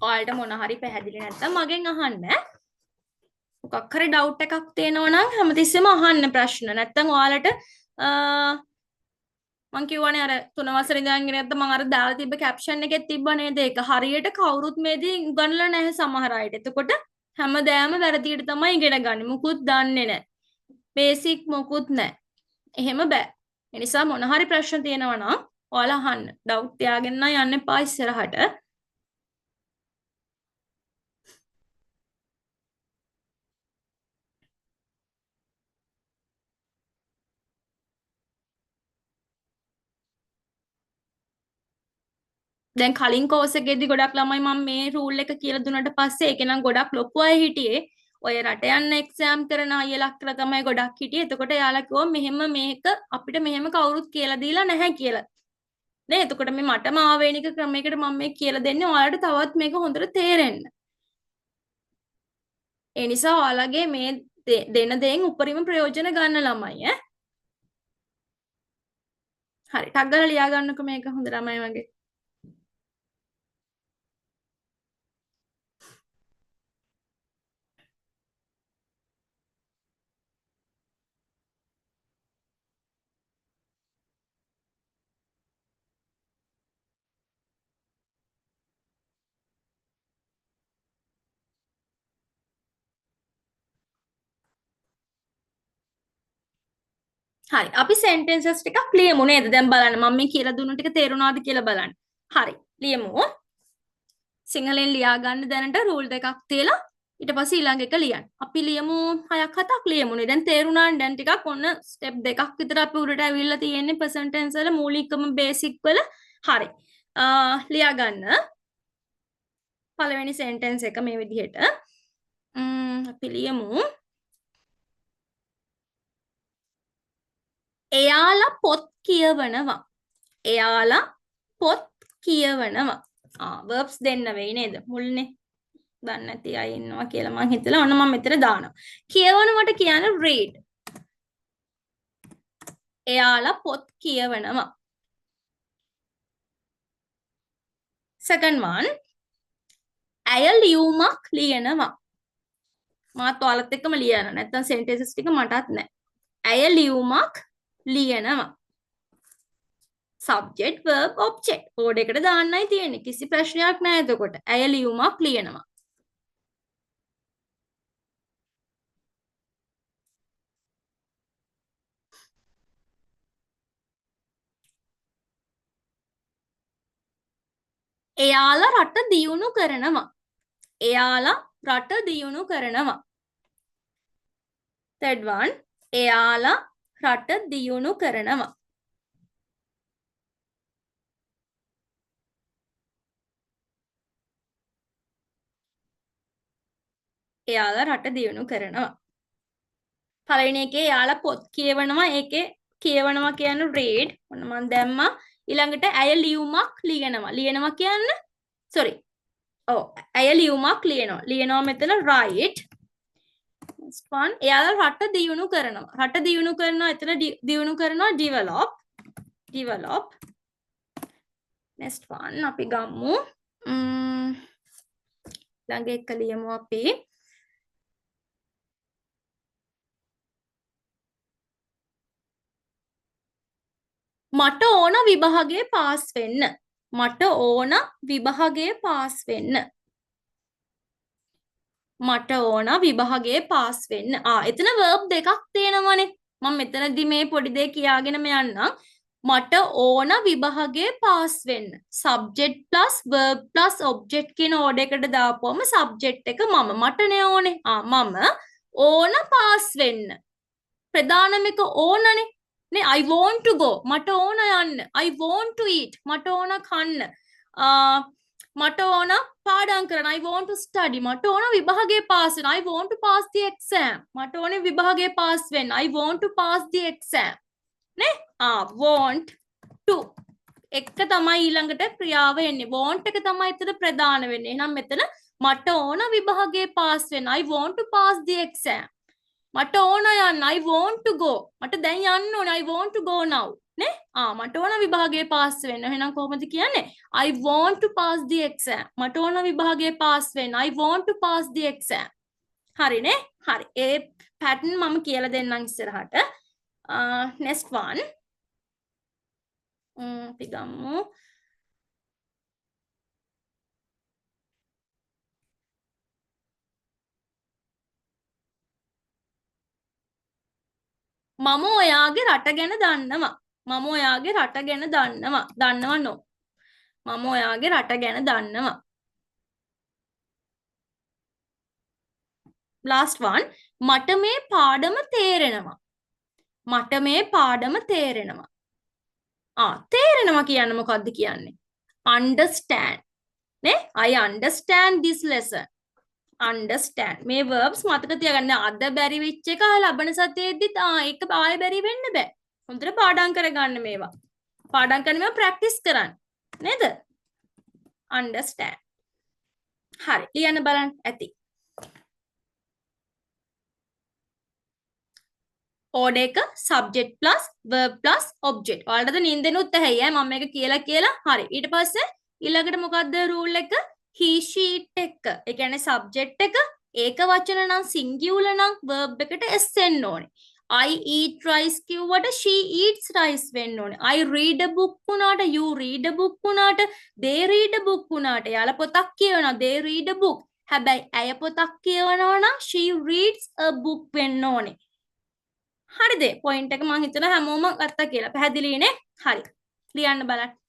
Speaker 1: ඔයාලට මොන හරි පැහැදිලි නැත්නම් මගෙන් අහන්න. මොකක් හරි ඩවුට් එකක් තියෙනවා නම් හැමතිස්සෙම අහන්න ප්‍රශ්න. නැත්නම් ඔයාලට මං කියවනේ අර 3 වසරේ ඉඳන් ඉගෙන ගත්ත මං අර දාලා තිබ්බ කැප්ෂන් එකෙත් තිබ්බ නේද ඒක හරියට කවුරුත් මේදී උගන්වලා නැහැ සමහර අයට. එතකොට හැමදාම වැරදියට තමයි ඉගෙන ගන්න. මුකුත් දන්නේ නැහැ. බේසික් මොකුත් නැහැ. එහෙම බෑ. ඒ නිසා මොන හරි ප්‍රශ්න තියෙනවා නම් ඔයාලා අහන්න. ඩවුට් තියාගෙන යන්න එපා ඉස්සරහට. දැන් කලින් කෝස් එකේදී ගොඩක් ළමයි මම මේ රූල් එක කියලා දුන්නට පස්සේ ඒක නම් ගොඩක් ලොකු අය හිටියේ. ඔය රට යන්න එක්සෑම් කරන අයලා කියලා තමයි ගොඩක් හිටියේ. එතකොට යාලා කිව්වා මෙහෙම මේක අපිට මෙහෙම කවුරුත් කියලා දීලා නැහැ කියලා. නේ එතකොට මේ මටම ආවේනික ක්‍රමයකට මම මේ කියලා දෙන්නේ ඔයාලට තවත් මේක හොඳට තේරෙන්න. ඒ නිසා ඔයාලගේ මේ දෙන දේෙන් උපරිම ප්‍රයෝජන ගන්න ළමයි ඈ. හරි ටක් ගාලා ලියා ගන්නකෝ මේක හොඳ ළමයි වගේ. හරි අපි සෙන්ටෙන්සස් ටිකක් ලියමු නේද දැන් බලන්න මම මේ කියලා දුන්න ටික තේරුණාද කියලා බලන්න හරි ලියමු සිංහලෙන් ලියා ගන්න දැනට රූල් දෙකක් තියලා ඊට පස්සේ ඊළඟ එක ලියන්න අපි ලියමු 6ක් 7ක් ලියමුනේ දැන් තේරුණානේ දැන් ටිකක් ඔන්න ස්ටෙප් දෙකක් විතර අපි උඩට ඇවිල්ලා තියෙන්නේ ප්‍රසන්ට් ටෙන්ස් වල මූලිකම බේසික් වල හරි ලියා ගන්න පළවෙනි සෙන්ටෙන්ස් එක මේ විදිහට අපි ලියමු එයාලා පොත් කියවනවා. එයාලා පොත් කියවනවා. verbs දෙන්න වෙයි නේද? මුල්නේ. දන්නේ නැති අය ඉන්නවා කියලා මං හිතලා ඔන්න මම මෙතන දානවා. කියවනවට කියන්නේ read. එයාලා පොත් කියවනවා. second one ඇය ලියුමක් ලියනවා. මාත් ඔයාලත් එක්කම ලියනවා. නැත්තම් sentences ටික මටත් නැහැ. ඇය ලියුමක් ලියනවා subject verb object ඕඩ එකට දාන්නයි තියෙන්නේ කිසි ප්‍රශ්නයක් නැහැ එතකොට ඇය ලියුමක් ලියනවා එයාලා රට දියුණු කරනවා. එයාලා රට දියුණු කරනවා. third one එයාලා රට දියුණු කරනවා. එයාලා රට දියුණු කරනවා. පළවෙනි එකේ එයාලා පොත් කියවනවා. ඒකේ කියවනවා කියන්නේ read. ඔන්න මම දැම්මා. ඊළඟට ඇය ලියුමක් ලියනවා. ලියනවා කියන්නේ sorry. ඔව් ඇය ලියුමක් ලියනවා. ලියනවා මෙතන write. next one එයාලා රට දියුණු කරනවා. රට දියුණු කරනවා එතන දියුණු කරනවා develop. develop. next one අපි ගමු. ළඟ එක ලියමු අපි. මට ඕන විභාගයේ පාස් වෙන්න. මට ඕන විභාගයේ පාස් වෙන්න. මට ඕන විභාගයේ පාස් වෙන්න. එතන verb දෙකක් තියෙනවනේ. මම මෙතනදී මේ පොඩි දෙයක් කියාගෙනම යන්නම්. මට ඕන විභාගයේ පාස් වෙන්න. subject plus verb plus object කියන order එකට දාපුවම subject එක මම. මටනේ ඕනේ. මම ඕන පාස් වෙන්න. ප්‍රධානම එක ඕනනේ. නේ I want to go. මට ඕන යන්න. I want to eat. මට ඕන කන්න. මට ඕන පාඩම් කරන්න. I want to study. මට ඕන විභාගයේ පාස් වෙන්න. I want to pass the exam. මට ඕනේ විභාගයේ පාස් වෙන්න. I want to pass the exam. නේ? want to එක තමයි ඊළඟට ක්‍රියාව එන්නේ. want එක තමයි එතන ප්‍රධාන වෙන්නේ. එහෙනම් මෙතන මට ඕන විභාගයේ පාස් වෙන්න. I want to pass the exam. මට ඕන යන්න. I want to go. මට දැන් යන්න ඕන. I want to go now. නේ? මට ඕන විභාගයේ පාස් වෙන්න. එහෙනම් කොහොමද කියන්නේ? I want to pass the exam. මට ඕන විභාගයේ පාස් වෙන්න. I want to pass the exam. හරිනේ? හරි. ඒ pattern මම කියලා දෙන්නම් ඉස්සරහට. next one. අපි ගමු. මම ඔයාගේ රට ගැන දන්නවා. මම ඔයාගේ රට ගැන දන්නවා. දන්නවා නෝ. මම ඔයාගේ රට ගැන දන්නවා. last one මට මේ පාඩම තේරෙනවා. මට මේ පාඩම තේරෙනවා. තේරෙනවා කියන්නේ මොකද්ද කියන්නේ? understand. නේ? I understand this lesson. understand. මේ verbs මතක තියාගන්න. අද බැරි වෙච්ච එක ලබන සතියේදීත් ඒක ආයෙ බැරි වෙන්න බෑ. හොඳට පාඩම් කරගන්න මේවා. පාඩම් කරන මේවා ප්‍රැක්ටිස් කරන්න. නේද? understand. හරි. ලියන්න බලන්න ඇති. order එක subject plus verb plus object. ඔයාලට නින්දෙනුත් ඇහැයි ඈ මම මේක කියලා. හරි. ඊට පස්සේ ඊළඟට මොකද්ද rule එක? he sheet එක. ඒ කියන්නේ subject එක ඒක වචන නම් singular නම් verb එකට s එන්න ඕනේ. I eat rice කිව්වට she eats rice වෙන්න ඕනේ. I read a book වුණාට you read a book වුණාට they read a book වුණාට යාලා පොතක් කියවනවා they read a book. හැබැයි ඇය පොතක් කියවනවා නම් she reads a book වෙන්න ඕනේ. හරිද? පොයින්ට් එක මම හිතනවා හැමෝම ගත්තා කියලා. පැහැදිලිනේ? හරි. ලියන්න බලන්න.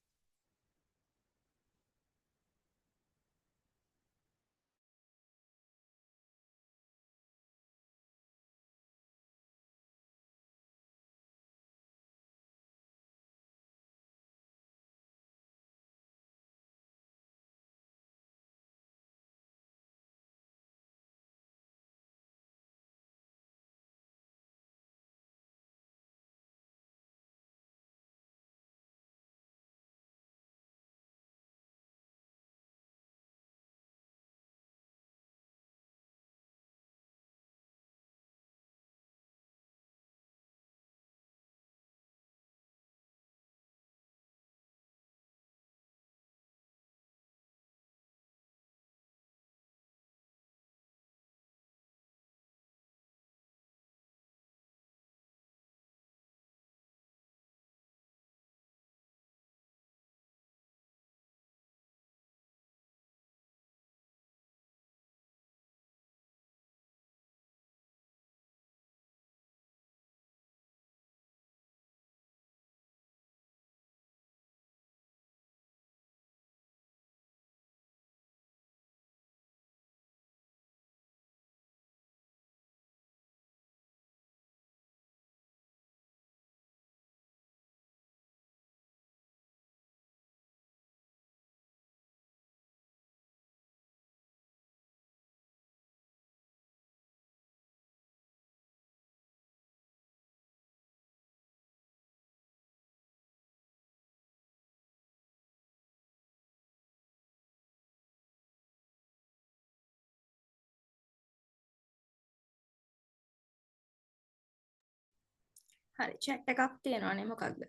Speaker 1: හරි chat එකක් තියෙනවානේ මොකක්ද?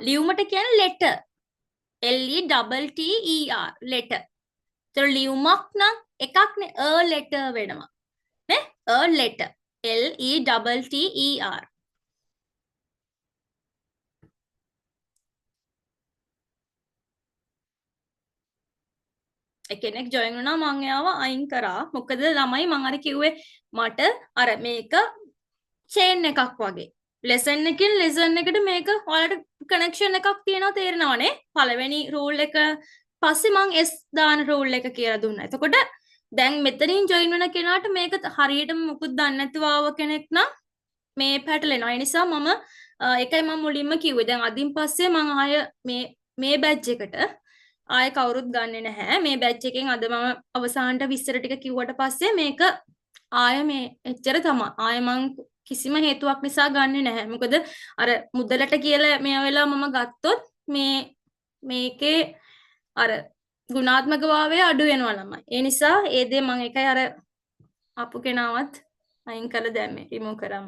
Speaker 1: ලියුමට කියන්නේ letter. LETTER letter. ඒතර ලියුමක් නම් එකක්නේ a letter වෙනවා. නේ? a letter. LETTER. කෙනෙක් ජොයින් වුණා මම එයාව අයින් කරා. මොකද ළමයි මම අර කිව්වේ මට අර මේක චේන් එකක් වගේ. ලෙසන් එකකින් ලෙසන් එකට මේක ඔයාලට කනෙක්ෂන් එකක් තියෙනවා තේරෙනවනේ. පළවෙනි රූල් එක පස්සේ මම S දාන රූල් එක කියලා දුන්නා. එතකොට දැන් මෙතනින් ජොයින් වෙන කෙනාට මේක හරියටම මුකුත් දන්නේ නැතුව ආව කෙනෙක් නම් මේ පැටලෙනවා. ඒ නිසා මම ඒකයි මම මුලින්ම කිව්වේ. දැන් අදින් පස්සේ මම ආය මේ බැච් එකට ආය කවුරුත් ගන්නෙ නැහැ. මේ බැච් එකෙන් අද මම අවසානට විස්තර ටික කිව්වට පස්සේ මේක ආය මේ එච්චර තමයි. ආය මං කිසිම හේතුවක් නිසා ගන්නෙ නැහැ. මොකද අර මුදලට කියලා මේ වෙලාව මම ගත්තොත් මේකේ අර ගුණාත්මක භාවය අඩු වෙනවා ළමයි. ඒ නිසා ඒ දේ මම එකයි අර අපු කෙනාවත් අයින් කරලා දැම්මේ රිමූව් කරාම.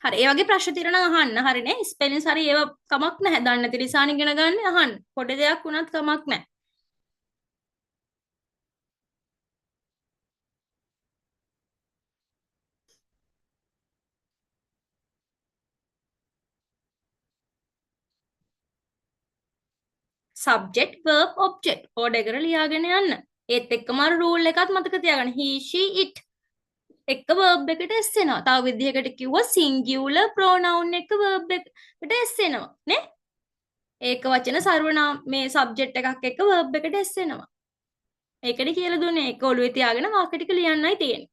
Speaker 1: හරි ඒ වගේ ප්‍රශ්න තියෙනවා නම් අහන්න. හරිනේ. ස්පෙලින්ස් හරි ඒව කමක් නැහැ. දන්නේ නැති නිසා ඉගෙන ගන්න අහන්න. පොඩි දෙයක් වුණත් කමක් නැහැ. subject verb object ඕඩර් එකට ලියාගෙන යන්න. ඒත් එක්කම අර රූල් එකත් මතක තියාගන්න. he she it එක verb එකට s එනවා. තව විදිහකට කිව්වොත් singular pronoun එක verb එකට s එනවා නේ? ඒක වචන සර්වනාම මේ subject එකක් එක්ක verb එකට s එනවා. ඒකනේ කියලා දුන්නේ. ඒක ඔළුවේ තියාගෙන වාක්‍ය ටික ලියන්නයි තියෙන්නේ.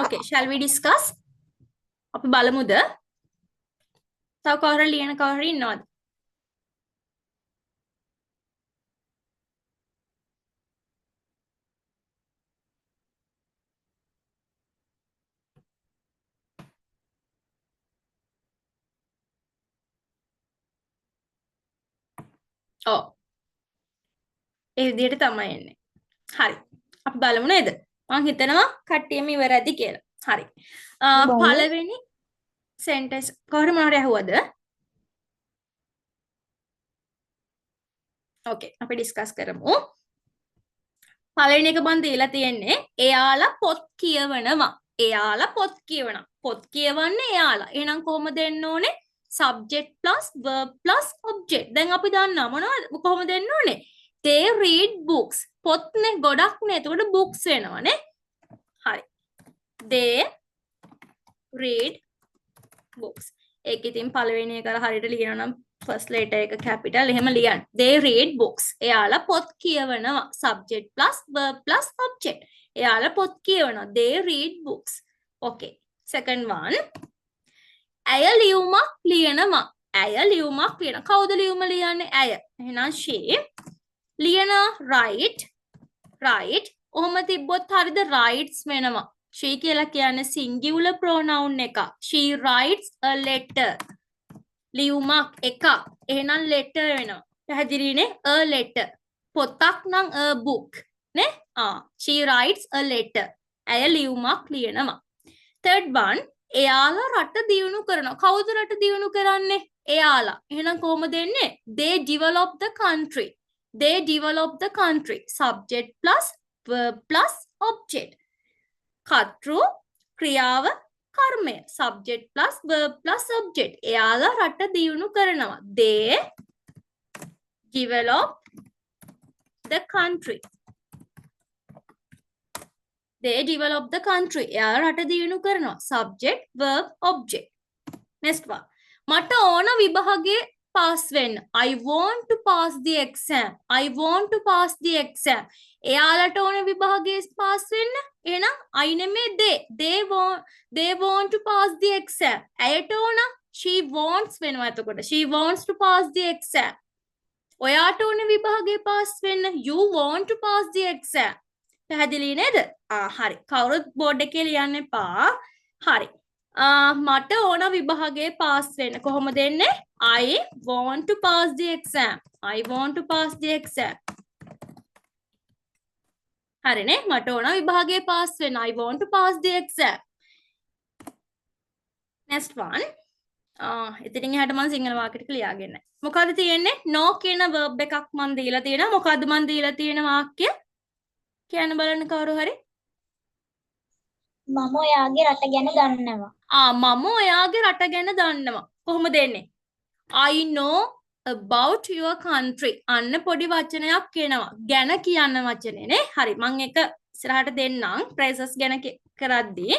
Speaker 1: Okay, shall we discuss? අපි බලමුද? තව කවුරු ලියන කවුරු ඉන්නවද? ඔව්. ඒ විදිහට තමයි එන්නේ. හරි. අපි බලමු නේද? මම හිතනවා කට්ටියම ඉවරයි කියලා. හරි. පළවෙනි sentence කවුරු මොනවද අහුවද? Okay, අපි ඩිස්කස් කරමු. පළවෙනි එක මම දීලා තියෙන්නේ එයාලා පොත් කියවනවා. එයාලා පොත් කියවනවා. පොත් කියවන්නේ එයාලා. එහෙනම් කොහොමද දෙන්න ඕනේ? subject plus verb plus object. දැන් අපි දන්නවා මොනවද කොහොමද දෙන්න ඕනේ? they read books. පොත්නේ ගොඩක් නේ. එතකොට books වෙනවනේ. හරි. they read books. ඒක ඉතින් පළවෙනි එක හරියට ලියනවා නම් first letter එක capital එහෙම ලියන්න. they read books. එයාලා පොත් කියවනවා. subject plus verb plus object. එයාලා පොත් කියවනවා. they read books. Okay. second one. ඇය ලියුමක් ලියනවා. ඇය ලියුමක් ලියනවා. කවුද ලියුම ලියන්නේ? ඇය. එහෙනම් she ලියන write. ඔහොම තිබ්බොත් හරියද writes වෙනවා. she කියලා කියන්නේ singular pronoun එක. she writes a letter. ලියුමක් එකක්. එහෙනම් letter වෙනවා. පැහැදිලිනේ? a letter. පොතක් නම් a book. නේ? she writes a letter. ඇය ලියුමක් ලියනවා. third one. එයාලා රට දියුණු කරනවා. කවුද රට දියුණු කරන්නේ? එයාලා. එහෙනම් කොහොමද එන්නේ? they develop the country. they develop the country. subject plus verb plus object. කර්තෘ ක්‍රියාව කර්මය. subject plus verb plus object. එයාලා රට දියුණු කරනවා. they develop the country. they develop the country. එයාලා රට දියුණු කරනවා. subject verb object. next one. මට ඕන විභාගේ pass වෙන්න. I want to pass the exam. I want to pass the exam. එයාලට ඕන විභාගේ pass වෙන්න. එහෙනම් I නෙමෙයි they want to pass the exam. ඇයට ඕන she wants වෙනවා එතකොට. She wants to pass the exam. ඔයාට ඕන විභාගේ pass වෙන්න. You want to pass the exam. පැහැදිලි නේද? හරි. කවුරුත් බෝඩ් එකේ ලියන්න එපා. හරි. මට ඕන විභාගේ pass වෙන්න. කොහොමද එන්නේ? I want to pass the exam. I want to pass the exam. හරිනේ? මට ඕන විභාගේ pass වෙන්න. I want to pass the exam. Next one. ඉතින් එහාට මම සිංහල වාක්‍යයට ලියාගෙන නැහැ. මොකද්ද තියෙන්නේ? no කියන verb එකක් මම දීලා තියෙනවා. මොකද්ද මම දීලා තියෙන වාක්‍ය? කියන්න බලන්න කවුරු හරි.
Speaker 2: මම ඔයාගේ රට ගැන දන්නවා.
Speaker 1: මම ඔයාගේ රට ගැන දන්නවා. කොහොමද එන්නේ? I know about your country. අන්න පොඩි වචනයක් කියනවා. ගැන කියන්න වචනේ නේ. හරි. මම එක ඉස්සරහට දෙන්නම්. phrases ගැන කරද්දී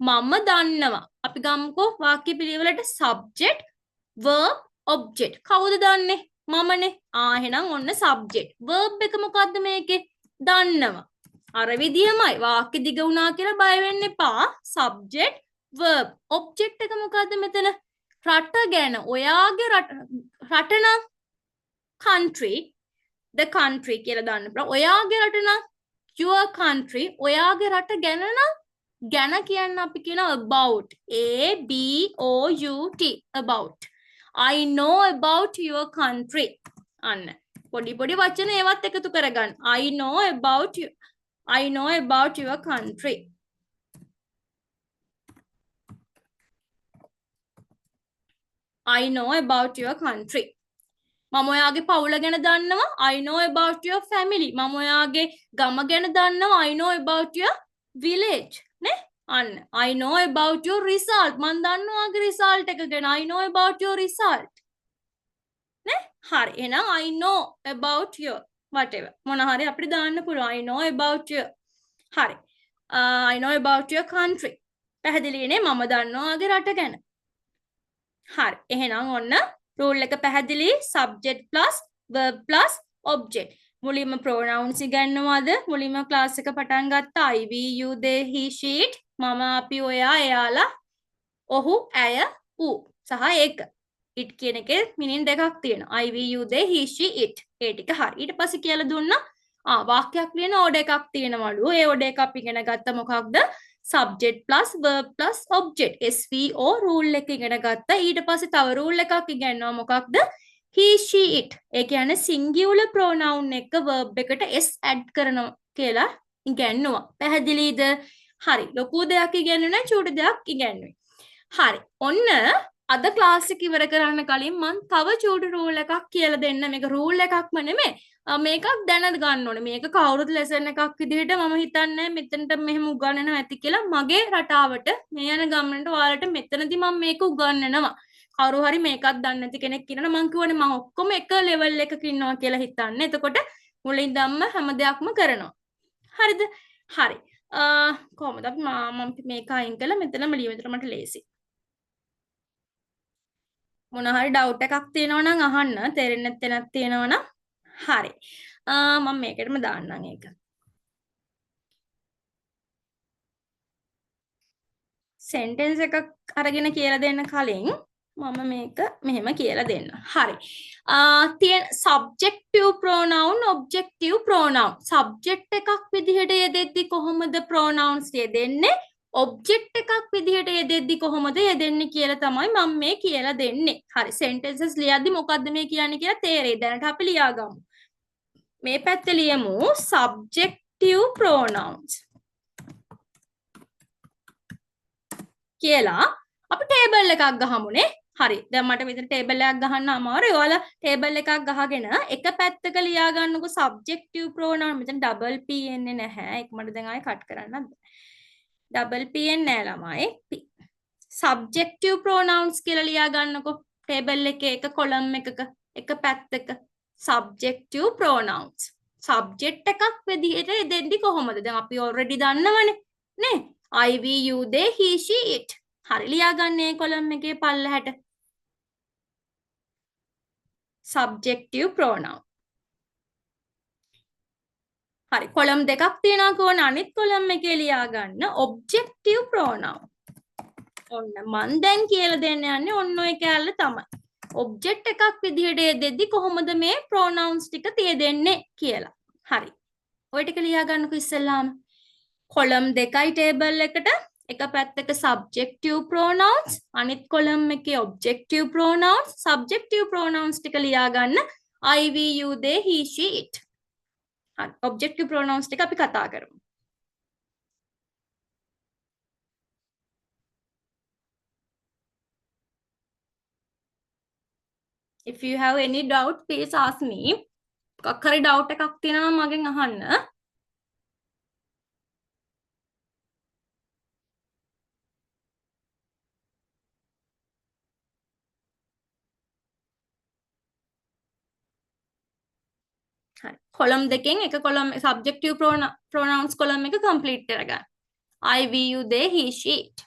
Speaker 1: මම දන්නවා. අපි ගමුකෝ වාක්‍ය පිළිවෙලට subject, verb, object. කවුද දන්නේ? මමනේ. එහෙනම් ඔන්න subject. verb එක මොකද්ද මේකේ? දන්නවා. අර විදියමයි වාක්‍ය දිග වුණා කියලා බය වෙන්න එපා. subject, verb, object එක මොකද්ද මෙතන? රට ගැන. ඔයාගේ රට නම් country, the country කියලා දාන්න පුළුවන්. ඔයාගේ රට නම් your country. ඔයාගේ රට ගැන නම් ගැන කියන්න අපි කියන about. A B O U T about. I know about your country. අන්න පොඩි පොඩි වචන ඒවත් එකතු කරගන්න. I know about you. I know about your country. I know about your country. මම ඔයාගේ පවුල ගැන දන්නවා. I know about your family. මම ඔයාගේ ගම ගැන දන්නවා. I know about your village. නේ? අන්න. I know about your result. මම දන්නවා ඔයාගේ result එක ගැන. I know about your result. නේ? හරි. එහෙනම් I know about your whatever. මොන හරි අපිට දාන්න පුළුවන්. I know about your. හරි. I know about your country. පැහැදිලිනේ මම දන්නවා ඔයාගේ රට ගැන. හරි. එහෙනම් ඔන්න rule එක පැහැදිලි. subject plus verb plus object. මුලින්ම pronouns ඉගෙනනවාද? මුලින්ම class එක පටන් ගත්තා. I, we, you, they, he, she, it. මම, අපි, ඔයා, එයාලා, ඔහු, ඇය, ඌ සහ ඒක. it කියන එකේ meaning දෙකක් තියෙනවා. I, we, you, they, he, she, it. ඒ ටික හරි. ඊට පස්සේ කියලා දුන්නා වාක්‍යයක් ලියන order එකක් තියෙනවලු. ඒ order එක අපි ඉගෙන ගත්ත මොකක්ද? subject plus verb plus object. SVO rule එක ඉගෙන ගත්තා. ඊට පස්සේ තව rule එකක් ඉගෙනනවා මොකක්ද? he, she, it. ඒ කියන්නේ singular pronoun එක verb එකට s add කරනවා කියලා ඉගෙනනවා. පැහැදිලිද? හරි. ලොකු දෙයක් ඉගෙනුනේ චූටි දෙයක් ඉගෙනුවේ. හරි. ඔන්න අද ක්ලාස් එක ඉවර කරන්න කලින් මම තව චූටි රූල් එකක් කියලා දෙන්න. මේක රූල් එකක්ම නෙමෙයි. මේකක් දැන ගන්න ඕනේ. මේක කවුරුත් ලෙසන් එකක් විදිහට මම හිතන්නේ මෙතනට මෙහෙම උගන්වනවා ඇති කියලා. මගේ රටාවට මේ යන ගමනට ඔයාලට මෙතනදී මම මේක උගන්වනවා. කවුරු හරි මේකක් දන්නේ නැති කෙනෙක් ඉන්නනම් මම කියවනේ මම ඔක්කොම එක ලෙවල් එකක ඉන්නවා කියලා හිතන්නේ. එතකොට මුලින්දම්ම හැම දෙයක්ම කරනවා. හරිද? හරි. කොහොමද අපි මම මේක අයින් කළා මෙතනම ලියවිතර මට ලේසි. මොන හරි ඩවුට් එකක් තියෙනවා නම් අහන්න. තේරෙන්නේ නැත්නම් තියෙනවා නම් හරි. මම මේකටම දාන්නම් ඒක. sentence එකක් අරගෙන කියලා දෙන්න කලින් මම මේක මෙහෙම කියලා දෙන්න. හරි. තියෙන subjective pronoun, objective pronoun. subject එකක් විදිහට යෙදෙද්දි කොහොමද pronouns යෙදෙන්නේ? object එකක් විදිහට යෙදෙද්දි කොහොමද යෙදෙන්නේ කියලා තමයි මම මේ කියලා දෙන්නේ. හරි. sentences ලියද්දි මොකද්ද මේ කියන්නේ කියලා තේරෙයි. දැනට අපි ලියාගමු. මේ පැත්තේ ලියමු subjective pronouns කියලා. අපි table එකක් ගහමුනේ. හරි. දැන් මට මෙතන table එකක් ගහන්න අමාරුයි. ඔයාලා table එකක් ගහගෙන එක පැත්තක ලියා ගන්නකො subjective pronoun. මෙතන double p එන්නේ නැහැ. ඒක මට දැන් ආයෙ cut කරන්න. double p එන්නේ නැහැ ළමයි. subjective pronouns කියලා ලියා ගන්නකො table එකේ එක column එකක එක පැත්තක subjective pronouns. subject එකක් විදිහට දෙද්දි කොහොමද? දැන් අපි already දන්නවනේ නේ. I, we, you, they, he, she, it. හරි ලියා ගන්න මේ column එකේ පල්ලහැට. subjective pronoun. හරි කොලම් දෙකක් තියෙනවා කොහොන අනිත් කොලම් එකේ ලියා ගන්න objective pronoun. ඔන්න මන් දැන් කියලා දෙන්න යන්නේ ඔන්න ඔය කැලේ තමයි. object එකක් විදිහට දෙද්දි කොහොමද මේ pronouns ටික තියෙන්නේ කියලා. හරි. ඔය ටික ලියා ගන්නකො ඉස්සෙල්ලාම. කොලම් දෙකයි table එකට එක පැත්තක subjective pronouns අනිත් කොලම් එකේ objective pronouns subjective pronouns ටික ලියා ගන්න I we you they he she it. හරි objective pronouns ටික අපි කතා කරමු. If you have any doubt please ask me. මොකක් හරි doubt එකක් තියෙනවා නම් මගෙන් අහන්න. හරි කොලම් දෙකෙන් එක කොලම් subjective pronouns කොලම් එක complete කරගන්න. I we you they he she it.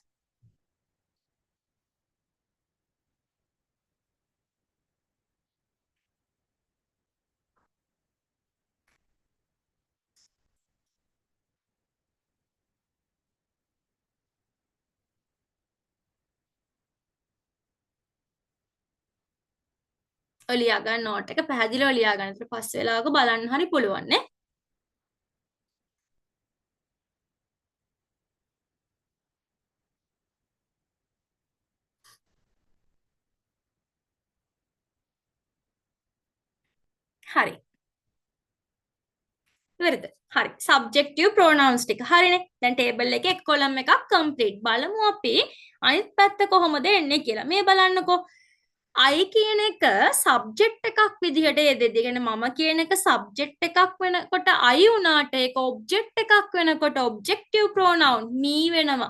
Speaker 1: ලියා ගන්න නෝට් එක පැහැදිලිව ලියා ගන්න. ඊට පස්සේ වෙලාවක බලන්න හරි පුළුවන් නේ. හරි. ඉවරද? හරි. subjective pronouns ටික. හරිනේ. දැන් table එකේ එක column එකක් complete. බලමු අපි අනිත් පැත්ත කොහොමද එන්නේ කියලා. මේ බලන්නකෝ. I කියන එක subject එකක් විදිහට යෙදෙද්දි කියන්නේ මම කියන එක subject එකක් වෙනකොට I උනාට ඒක object එකක් වෙනකොට objective pronoun me වෙනවා.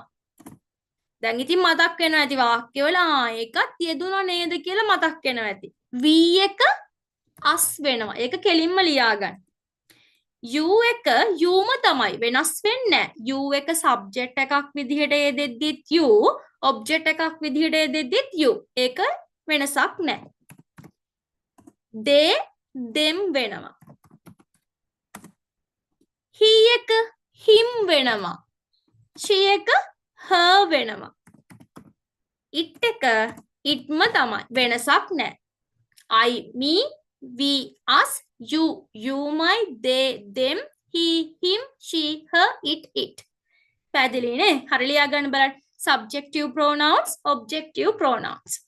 Speaker 1: දැන් ඉතින් මතක් වෙනවා ඇති වාක්‍යවල ඒකත් යෙදුණා නේද කියලා මතක් වෙනවා ඇති. we එක us වෙනවා. ඒක කෙලින්ම ලියා ගන්න. you එක youම තමයි වෙනස් වෙන්නේ නැහැ. you එක subject එකක් විදිහට යෙදෙද්දිත් you object එකක් විදිහට යෙදෙද්දිත් you. ඒක වෙනසක් නැහැ. they them වෙනවා. he එක him වෙනවා. she එක her වෙනවා. it එක itම තමයි වෙනසක් නැහැ. I me we us you you my they them he him she her it. පැහැදිලි නේ? හරි ලියා ගන්න බලන්න. subjective pronouns objective pronouns.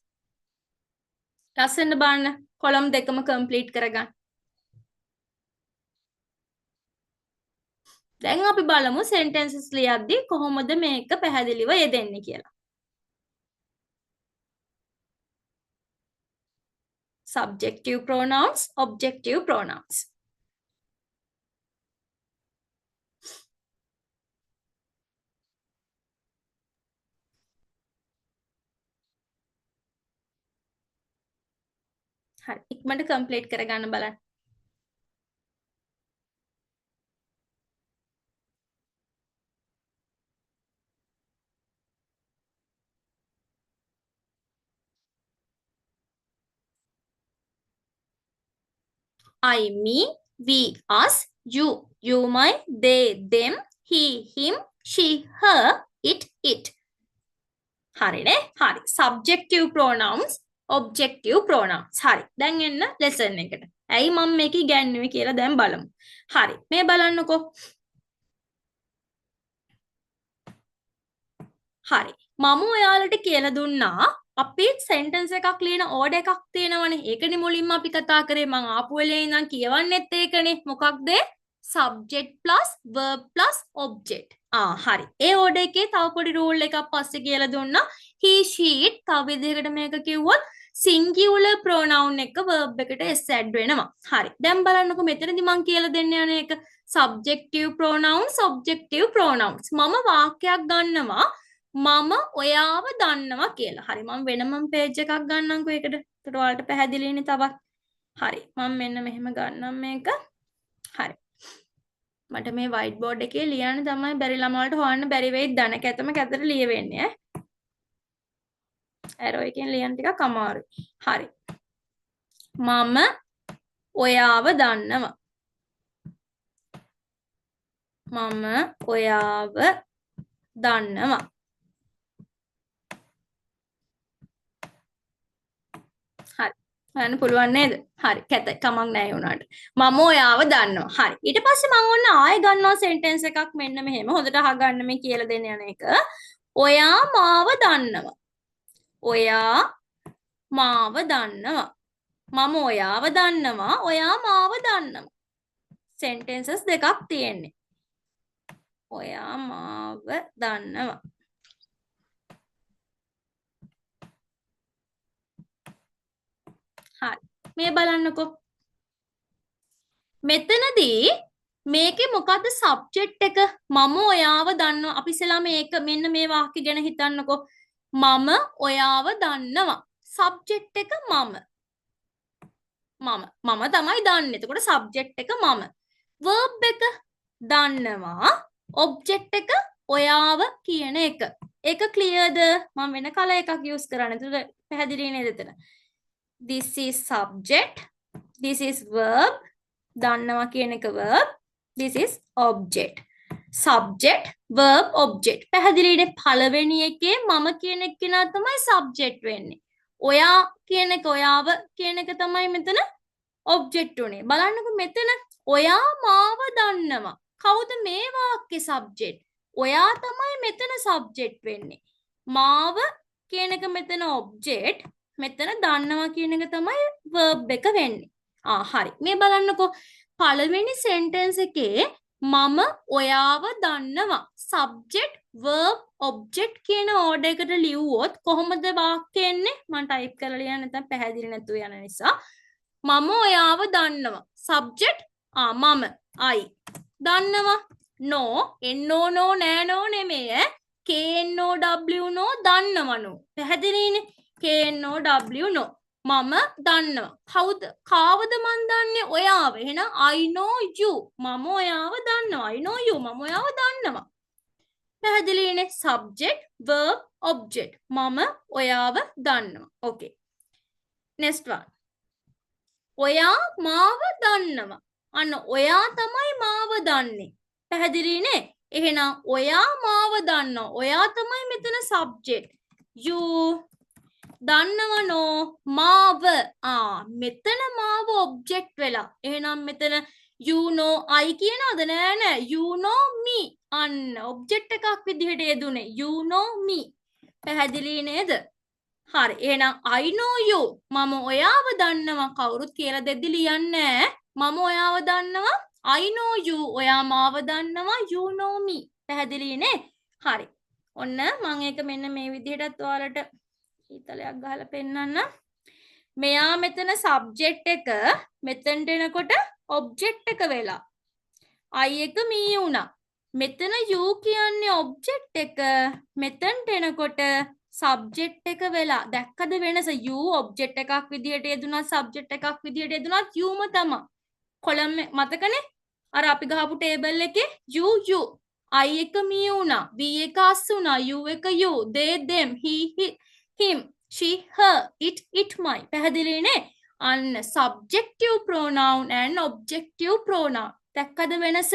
Speaker 1: ලස්සනට බලන්න කොලම් දෙකම complete කරගන්න. දැන් අපි බලමු sentences ලියද්දි කොහොමද මේක පැහැදිලිව යෙදෙන්නේ කියලා. subjective pronouns objective pronouns. හරි ඉක්මනට complete කරගන්න බලන්න. I me we us you you my they them he him she her it. හරිනේ? හරි subjective pronouns objective pronouns. හරි දැන් එන්න lesson එකට. ඇයි මම මේක ඉගැන්වුවේ කියලා දැන් බලමු. හරි මේ බලන්නකෝ. හරි මම ඔයාලට කියලා දුන්නා අපි sentence එකක් ලියන order එකක් තියෙනවනේ. ඒකනේ මුලින්ම අපි කතා කරේ. මම ආපු වෙලේ ඉඳන් කියවන්නෙත් ඒකනේ. මොකක්ද? subject plus verb plus object. හරි. ඒ order එකේ තව පොඩි rule එකක් පස්සේ කියලා දුන්නා. he she it තව විදිහකට මේක කිව්වොත් singular pronoun එක verb එකට s add වෙනවා. හරි. දැන් බලන්නකො මෙතනදි මම කියලා දෙන්න යන එක subjective pronouns objective pronouns. මම වාක්‍යයක් ගන්නවා මම ඔයාව දන්නවා කියලා. හරි මම වෙනම page එකක් ගන්නම්කෝ ඒකට. ඒකට ඔයාලට පැහැදිලිනේ තවත්. හරි මම මෙන්න මෙහෙම ගන්නම් මේක. හරි. මට මේ white board එකේ ලියන්න තමයි බැරි ළමවලට හොයන්න බැරි වෙයි ධන කැතම කැතට ලියවෙන්නේ ඈ. arrow එකෙන් ලියන්න ටිකක් අමාරුයි. හරි. මම ඔයාව දන්නවා. මම ඔයාව දන්නවා. හරි. හොයන්න පුළුවන් නේද? හරි. කැත කමක් නැහැ උනාට. මම ඔයාව දන්නවා. හරි. ඊට පස්සේ මම ඔන්න ආයෙ ගන්නවා සෙන්ටෙන්ස් එකක් මෙන්න මෙහෙම. හොඳට අහගන්න මේ කියලා දෙන්න යන එක. ඔයා මාව දන්නවා. ඔයා මාව දන්නවා. මම ඔයාව දන්නවා. ඔයා මාව දන්නවා. සෙන්ටෙන්සස් දෙකක් තියෙන්නේ. ඔයා මාව දන්නවා. හරි. මේ බලන්නකෝ. මෙතනදී මේකේ මොකද්ද සබ්ජෙක්ට් එක? මම ඔයාව දන්නවා. අපි ඉස්සෙල්ලා මේක මෙන්න මේ වාක්‍ය ගැන හිතන්නකෝ. මම ඔයාව දන්නවා. සබ්ජෙක්ට් එක මම. මම තමයි දන්නේ. එතකොට සබ්ජෙක්ට් එක මම. verb එක දන්නවා. ඔබ්ජෙක්ට් එක ඔයාව කියන එක. ඒක ක්ලියර්ද? මම වෙන කල එකක් යූස් කරන්නේ. එතකොට පැහැදිලි නේද එතන? This is subject. This is verb. දන්නවා කියන එක verb. This is object. Subject, verb, object. පැහැදිලිනේ? පළවෙනි එකේ මම කියන එක කෙනා තමයි subject වෙන්නේ. ඔයා කියන එක ඔයාව කියන එක තමයි මෙතන object උනේ. බලන්නකෝ මෙතන ඔයා මාව දන්නවා. කවුද මේ වාක්‍යයේ subject? ඔයා තමයි මෙතන subject වෙන්නේ. මාව කියන එක මෙතන object. මෙතන දන්නවා කියන එක තමයි verb එක වෙන්නේ. හරි. මේ බලන්නකෝ පළවෙනි sentence එකේ මම ඔයාව දන්නවා. subject, verb, object කියන order එකට ලියුවොත් කොහොමද වාක්‍ය එන්නේ? මම type කරලා ලියන්න නැත්නම් පැහැදිලි නැතුව යන නිසා. මම ඔයාව දන්නවා. subject මම I. දන්නවා. no no නෑ නෙමෙයි. KNOW දන්නවනු. පැහැදිලිනේ? KNOW මම දන්නවා. කාවද මන් දන්නේ? ඔයාව. එහෙනම් I know you. මම ඔයාව දන්නවා. I know you. මම ඔයාව දන්නවා. පැහැදිලිනේ? subject, verb, object. මම ඔයාව දන්නවා. Okay. Next one. ඔයා මාව දන්නවා. අන්න ඔයා තමයි මාව දන්නේ. පැහැදිලිනේ? එහෙනම් ඔයා මාව දන්නවා. ඔයා තමයි මෙතන subject. You දන්නවනෝ මාව. මෙතන මාව object වෙලා. එහෙනම් මෙතන you know I කියනවද? නෑ. you know me. අන්න object එකක් විදිහට යෙදුනේ. you know me. පැහැදිලි නේද? හරි. එහෙනම් I know you. මම ඔයාව දන්නවා. කවුරුත් කියලා දෙද්දි ලියන්නේ මම ඔයාව දන්නවා. I know you. ඔයා මාව දන්නවා. you know me. පැහැදිලි නේ? හරි. ඔන්න මම ඒක මෙන්න මේ විදිහටත් ඔයාලට ඊතලයක් ගහලා පෙන්නන්න. මෙයා මෙතන subject එක මෙතනට එනකොට object එක වෙලා. I එක me වුණා. මෙතන you කියන්නේ object එක මෙතනට එනකොට subject එක වෙලා. දැක්කද වෙනස? you object එකක් විදිහට යෙදුනත් subject එකක් විදිහට යෙදුනත් youම තමයි. කොලම් මතකනේ? අර අපි ගහපු table එකේ you I එක me වුණා. V එක us වුණා. you එක you. they them. he him. she her. it my. පැහැදිලි නේ? අන්න subjective pronoun and objective pronoun. දැක්කද වෙනස?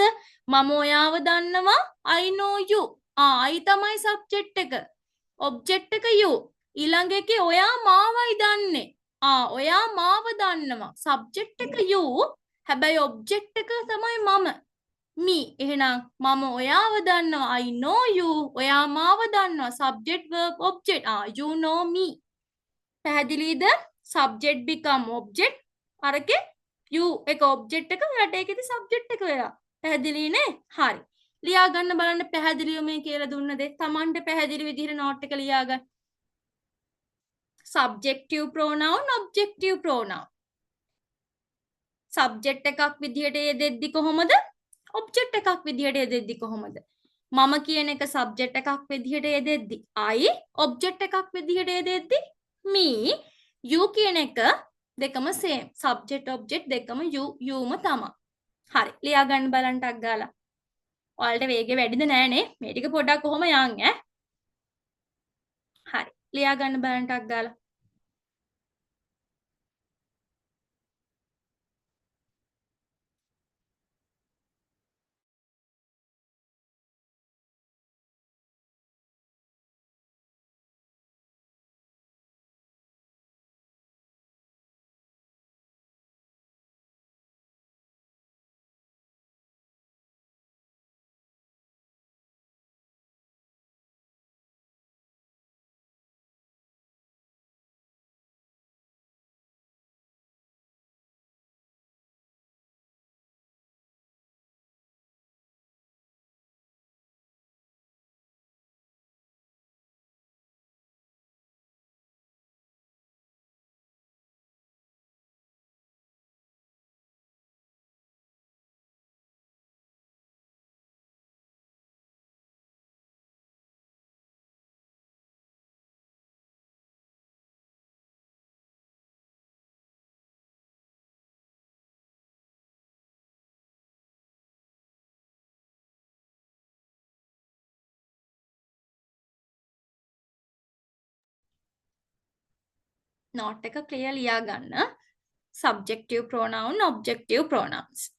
Speaker 1: මම ඔයාව දන්නවා. I know you. I තමයි subject එක. object එක you. ඊළඟ එකේ ඔයා මාවයි දන්නේ. ඔයා මාව දන්නවා. subject එක you. හැබැයි object එක තමයි මම. me. එහෙනම් මම ඔයාව දන්නවා. I know you. ඔයා මාව දන්නවා. subject, verb, object. you know me. පැහැදිලිද? subject become object. අරකේ you එක object එක යට ඒකෙදි subject එක වෙලා. පැහැදිලි නේ? හරි. ලියා ගන්න බලන්න පැහැදිලිව මේ කියලා දුන්න දේ. Tamanට පැහැදිලි විදිහට note එක ලියා ගන්න. subjective pronoun, objective pronoun. subject එකක් විදිහට යෙදෙද්දි කොහොමද? object එකක් විදිහට යෙදෙද්දි කොහොමද? මම කියන එක subject එකක් විදිහට යෙදෙද්දි I, object එකක් විදිහට යෙදෙද්දි me, you කියන එක දෙකම same. subject object දෙකම youම තමයි. හරි. ලියා ගන්න බලන්න ටක් ගාලා. ඔයාලට වේගය වැඩිද නෑනේ? මේ ටික පොඩ්ඩක් කොහොම යන් ඈ. හරි. ලියා ගන්න බලන්න ටක් ගාලා. not එක clear ලියා ගන්න. subjective pronoun, objective pronouns.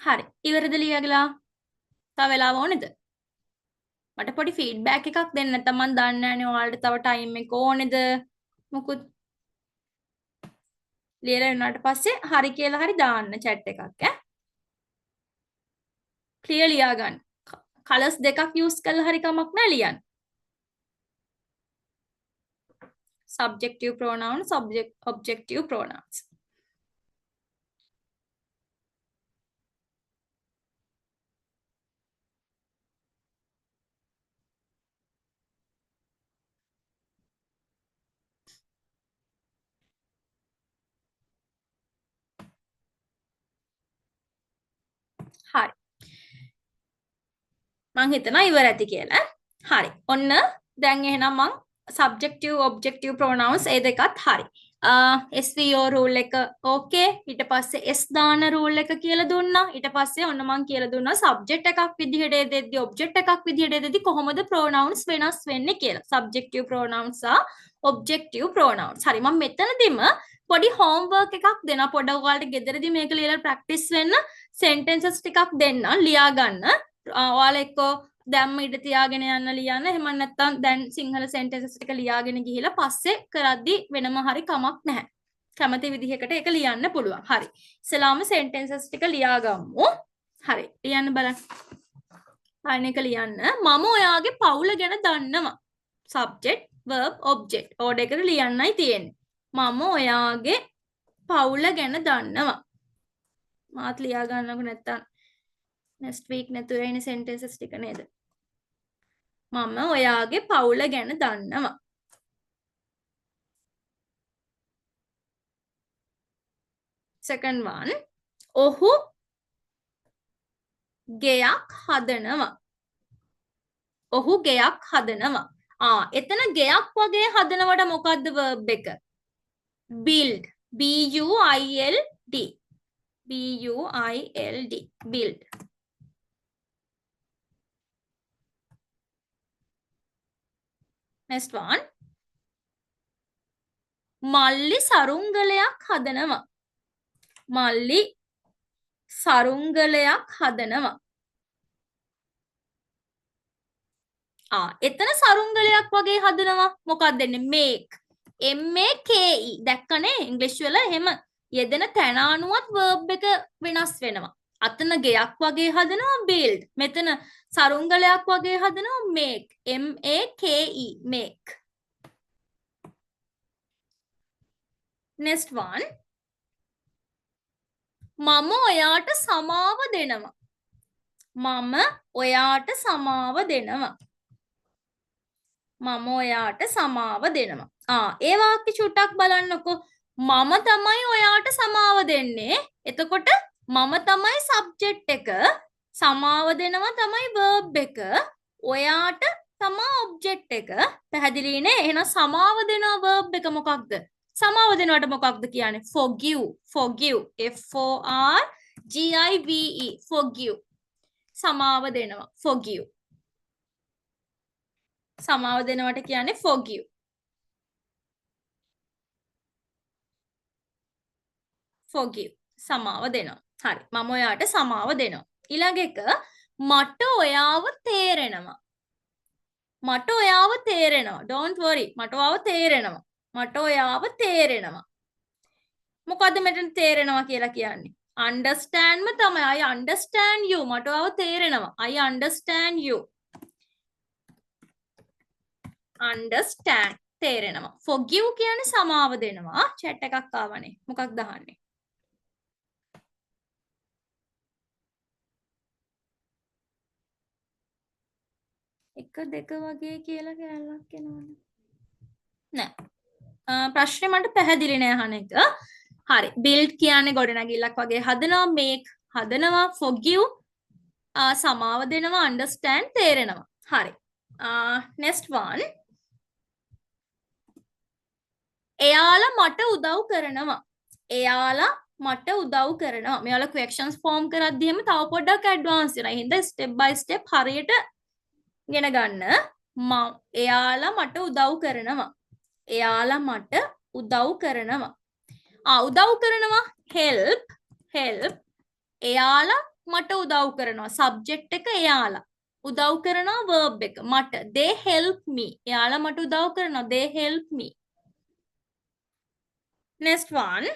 Speaker 1: හරි. ඉවරද ලියගලා? තව වෙලාව ඕනේද? මට පොඩි ෆීඩ්බැක් එකක් දෙන්න නැත්නම් මම දන්නේ නැහැනේ ඔයාලට තව ටයිම් එක ඕනේද? මොකුත් ලියලා වුණාට පස්සේ හරි කියලා හරි දාන්න chat එකක් ඈ. ක්ලියර් ලියා ගන්න. කලර්ස් දෙකක් යූස් කරලා හරි කමක් නැහැ ලියන්න. subjective pronoun, objective pronouns. හරි. මං හිතනවා ඉවර ඇති කියලා. හරි. ඔන්න දැන් එහෙනම් මං subjective objective pronouns ඒ දෙකත් හරි. SVO rule එක ඕකේ. ඊට පස්සේ S දාන rule එක කියලා දුන්නා. ඊට පස්සේ ඔන්න මං කියලා දුන්නා subject එකක් විදිහට දෙද්දි object එකක් විදිහට දෙද්දි කොහොමද pronouns වෙනස් වෙන්නේ කියලා. subjective pronouns සහ objective pronouns. හරි. මම මෙතනදිම පොඩි homework එකක් දෙනවා. පොඩ ඔයාලට ගෙදරදී මේක ලියලා practice වෙන්න sentences ටිකක් දෙන්න ලියා ගන්න. ඔයාලා එක්කෝ දැම්ම ඉඩ තියාගෙන යන්න ලියන්න. එහෙම නැත්නම් දැන් සිංහල sentences ටික ලියාගෙන ගිහිලා පස්සේ කරද්දි වෙනම හරි කමක් නැහැ. කැමති විදිහකට ඒක ලියන්න පුළුවන්. හරි. ඉස්සලාම sentences ටික ලියාගමු. හරි. ලියන්න බලන්න. අයින එක ලියන්න. මම ඔයාගේ පවුල ගැන දන්නවා. subject, verb, object. order එකට ලියන්නයි තියෙන්නේ. මම ඔයාගේ පවුල ගැන දන්නවා. මාත් ලියා ගන්නකො නැත්තම් next week නැතුව එන sentences ටික නේද? මම ඔයාගේ පවුල ගැන දන්නවා. second one, ඔහු ගෙයක් හදනවා. ඔහු ගෙයක් හදනවා. එතන ගෙයක් වගේ හදනවට මොකද්ද verb එක? build. B U I L D. B U I L D. build. next one, මල්ලි සරුංගලයක් හදනවා. මල්ලි සරුංගලයක් හදනවා. එතන සරුංගලයක් වගේ හදනවා මොකක්ද දෙන්නේ? make. M A K E. දැක්කනේ ඉංග්‍රීසි වල එහෙම යෙදෙන තැන අනුවත් verb එක වෙනස් වෙනවා. අතන ගෙයක් වගේ හදනවා build. මෙතන සරුංගලයක් වගේ හදනවා make. M A K E. make. next one, මම ඔයාට සමාව දෙනවා. මම ඔයාට සමාව දෙනවා. මම ඔයාට සමාව දෙනවා. ඒ වාක්‍ය චුට්ටක් බලන්නකෝ. මම තමයි ඔයාට සමාව දෙන්නේ. එතකොට මම තමයි subject එක. සමාව දෙනවා තමයි verb එක. ඔයාට තමයි object එක. පැහැදිලිනේ? එහෙනම් සමාව දෙනවා verb එක මොකක්ද? සමාව දෙනවට මොකක්ද කියන්නේ? forgive. forgive. F O R G I V E. forgive. සමාව දෙනවා. forgive. සමාව දෙනවට කියන්නේ forgive. forgive. සමාව දෙනවා. හරි. මම ඔයාට සමාව දෙනවා. ඊළඟ එක මට ඔයාව තේරෙනවා. මට ඔයාව තේරෙනවා. don't worry. මට ඔයාව තේරෙනවා. මට ඔයාව තේරෙනවා. මොකද්ද මෙතන තේරෙනවා කියලා කියන්නේ? understand ම තමයි. I understand you. මට ඔයාව තේරෙනවා. I understand you. understand තේරෙනවා. forgive කියන්නේ සමාව දෙනවා. chat එකක් ආවනේ. මොකක්ද අහන්නේ? එක දෙක වගේ කියලා කැලලක් එනවනේ. නෑ. ප්‍රශ්නේ මට පැහැදිලි නෑ අහන එක. හරි. build කියන්නේ ගොඩනැගිල්ලක් වගේ හදනවා. make හදනවා. forgive සමාව දෙනවා. understand තේරෙනවා. හරි. next one. එයාලා මට උදව් කරනවා. එයාලා මට උදව් කරනවා. මෙයාලා questions form කරද්දී එහෙම තව පොඩ්ඩක් advance වෙනවා. එහෙනම් step by step හරියට ගෙන ගන්න. එයාලා මට උදව් කරනවා. එයාලා මට උදව් කරනවා. උදව් කරනවා help help. එයාලා මට උදව් කරනවා. subject එක එයාලා. උදව් කරනවා verb එක මට. they help me. එයාලා මට උදව් කරනවා. they help me. next one.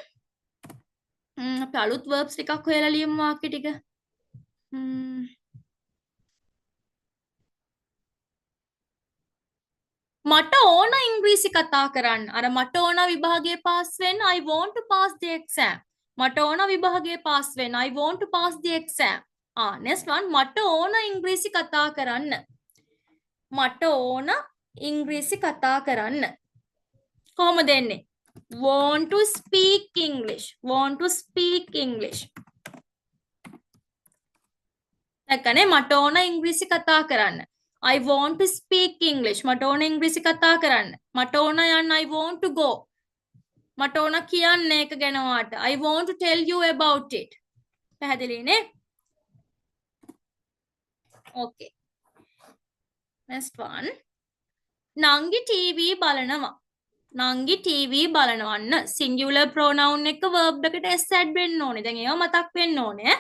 Speaker 1: අපි අලුත් verbs ටිකක් හොයලා ලියමු වාක්‍ය ටික. මට ඕන ඉංග්‍රීසි කතා කරන්න. අර මට ඕන විභාගයේ පාස් වෙන්න. I want to pass the exam. මට ඕන විභාගයේ පාස් වෙන්න. I want to pass the exam. next one. මට ඕන ඉංග්‍රීසි කතා කරන්න. මට ඕන ඉංග්‍රීසි කතා කරන්න. කොහොමද එන්නේ? want to speak English. want to speak English. නැකනේ මට ඕන ඉංග්‍රීසි කතා කරන්න. I want to speak English. මට ඕන ඉංග්‍රීසි කතා කරන්න. මට ඕන යන්න. I want to go. මට ඕන කියන්න ඒක ගැන වාට. I want to tell you about it. පැහැදිලිනේ? Okay. Next one. නංගි TV බලනවා. නංගි TV බලනවන්න. singular pronoun එක verb එකට s add වෙන්න ඕනේ. දැන් ඒවා මතක් වෙන්න ඕනේ.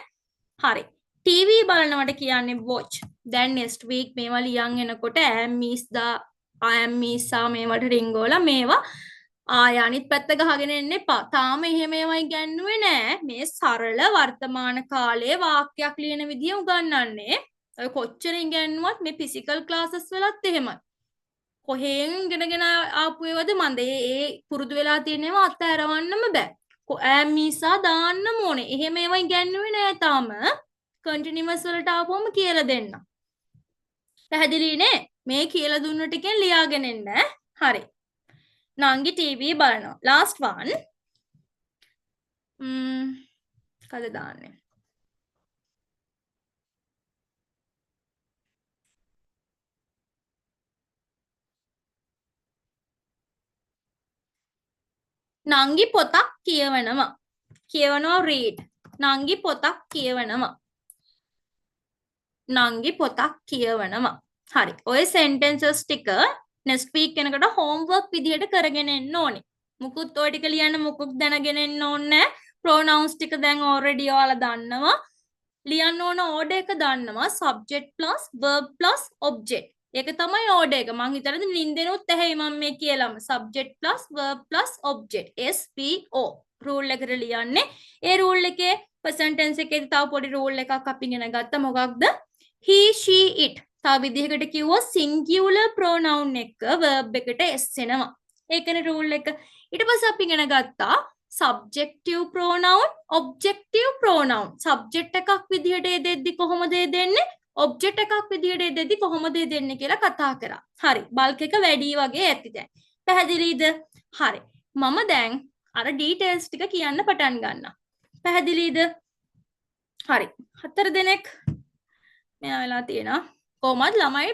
Speaker 1: හරි. TV බලනවට කියන්නේ watch. දැන් next week මේවා ලියන් එනකොට am is මේවට රින්ගෝලා මේවා අනිත් පැත්ත ගහගෙන එන්න එපා. තාම එහෙම ඒවා ඉගන්නුවේ නෑ. මේ සරල වර්තමාන කාලයේ වාක්‍යයක් ලියන විදිය උගන්වන්නේ. ඔය කොච්චර ඉගන්නුවත් මේ physical classes වලත් එහෙමයි. කොහෙන් ඉගෙනගෙන ආපු ඒවාද මන්ද ඒ පුරුදු වෙලා තියෙන ඒවා අත්හැරවන්නම බෑ. am is දාන්නම ඕනේ. එහෙම ඒවා ඉගන්නුවේ නෑ තාම. continuous වලට ආපුවම කියලා දෙන්න. පැහැදිලිනේ? මේ කියලා දුන්න ටිකෙන් ලියාගෙන එන්න. හරි. නංගි TV බලනවා. last one. කද දාන්නේ? නංගි පොතක් කියවනවා. කියවනවා read. නංගි පොතක් කියවනවා. නංගි පොතක් කියවනවා. හරි. ඔය sentences ටික next week එනකොට homework විදිහට කරගෙන එන්න ඕනේ. මුකුත් ඔය ටික ලියන්න මුකුත් දැනගෙන එන්න ඕනේ. pronouns ටික දැන් already ඔයාලා දන්නවා. ලියන්න ඕන order එක දන්නවා. subject plus verb plus object. ඒක තමයි order එක. මං හිතන්නේ නින්දෙනුත් ඇහැයි මම මේ කියලාම subject plus verb plus object SVO rule එකට ලියන්නේ. ඒ rule එකේ present tense එකේදී තව පොඩි rule එකක් අපි ඉගෙන ගත්තා. මොකක්ද? he she it. තව විදිහකට කිව්වොත් singular pronoun එක verb එකට s එනවා. ඒකනේ rule එක. ඊට පස්සේ අපි ඉගෙන ගත්තා subjective pronoun objective pronoun. subject එකක් විදිහට දෙද්දි කොහොමද දෙන්නේ? object එකක් විදිහට දෙද්දි කොහොමද දෙන්නේ කියලා කතා කරා. හරි. bulk එක වැඩි වගේ ඇති දැන්. පැහැදිලිද? හරි. මම දැන් අර details ටික කියන්න පටන් ගන්නවා. පැහැදිලිද? හරි. 4 දෙනෙක් මෙයා වෙලා තියෙනවා. කොහමද ළමයි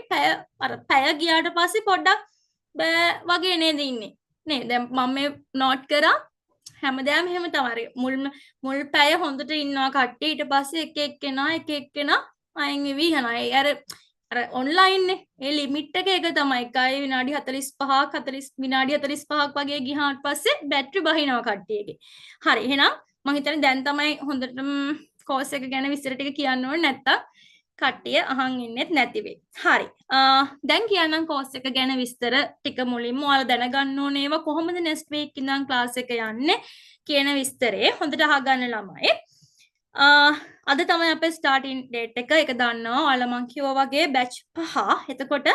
Speaker 1: පැය ගියාට පස්සේ පොඩ්ඩක් බෑ වගේ නේද ඉන්නේ. නේ දැන් මම මේ නෝට් කරා හැමදාම එහෙම තමයි. මුල් පැය හොඳට ඉන්නවා කට්ටිය. ඊට පස්සේ එක එක්කෙනා අයින් වෙවි යනවා. අර ඔන්ලයින් නේ. ඒ ලිමිට් එක තමයි. 1 විනාඩි 45ක් විනාඩි 45ක් වගේ ගියාට පස්සේ බැටරි බහිනවා කට්ටියගේ. හරි. එහෙනම් මම හිතන්නේ දැන් තමයි හොඳටම කෝස් එක ගැන විස්තර ටික කියන්න ඕනේ. නැත්තම් කට්ටිය අහන් ඉන්නෙත් නැති වෙයි. හරි. දැන් කියන්නම් කෝස් එක ගැන විස්තර ටික මුලින්ම ඔයාලා දැනගන්න ඕනේ ඒවා කොහොමද next week ඉඳන් ක්ලාස් එක යන්නේ කියන විස්තරේ හොඳට අහගන්න ළමයි. අද තමයි අපේ ස්ටාර්ටින් ඩේට් එක. ඒක දන්නවා. ඔයාලා මං කිව්වා වගේ බැච් 5. එතකොට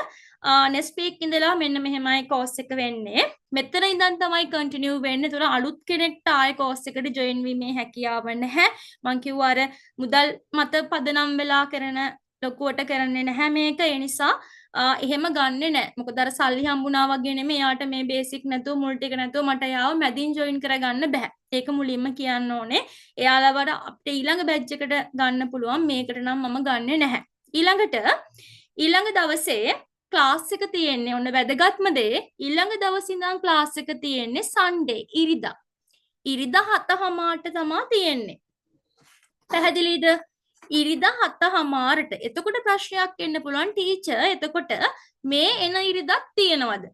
Speaker 1: නෙක්ස්ට් වීක් ඉඳලා මෙන්න මෙහෙමයි කෝස් එක වෙන්නේ. මෙතන ඉඳන් තමයි කන්ටිනියු වෙන්නේ. ඒතර අලුත් කෙනෙක්ට ආයේ කෝස් එකට ජොයින් වීමේ හැකියාව නැහැ. මං කිව්වා අර මුදල් මත පදනම් වෙලා කරන ලොකුවට කරන්නේ නැහැ මේක. ඒ නිසා එහෙම ගන්නෙ නැහැ. මොකද අර සල්ලි හම්බුණා වගේ නෙමෙයි. යාට මේ බේසික් නැතුව මුල් ටික නැතුව මට යාව මැදින් ජොයින් කරගන්න බෑ. ඒක මුලින්ම කියන්න ඕනේ. එයාලවට අපිට ඊළඟ බැච් එකට ගන්න පුළුවන්. මේකට නම් මම ගන්නෙ නැහැ. ඊළඟ දවසේ ක්ලාස් එක තියෙන්නේ. ඔන්න වැදගත්ම දේ ඊළඟ දවසේ ඉඳන් ක්ලාස් එක තියෙන්නේ සන්ඩේ ඉරිදා. ඉරිදා 7:00ට තමයි තියෙන්නේ. පැහැදිලිද? ඉරිදා 7:00ට. එතකොට ප්‍රශ්නයක් එන්න පුළුවන් ටීචර්. එතකොට මේ එන ඉරිදාක් තියෙනවද?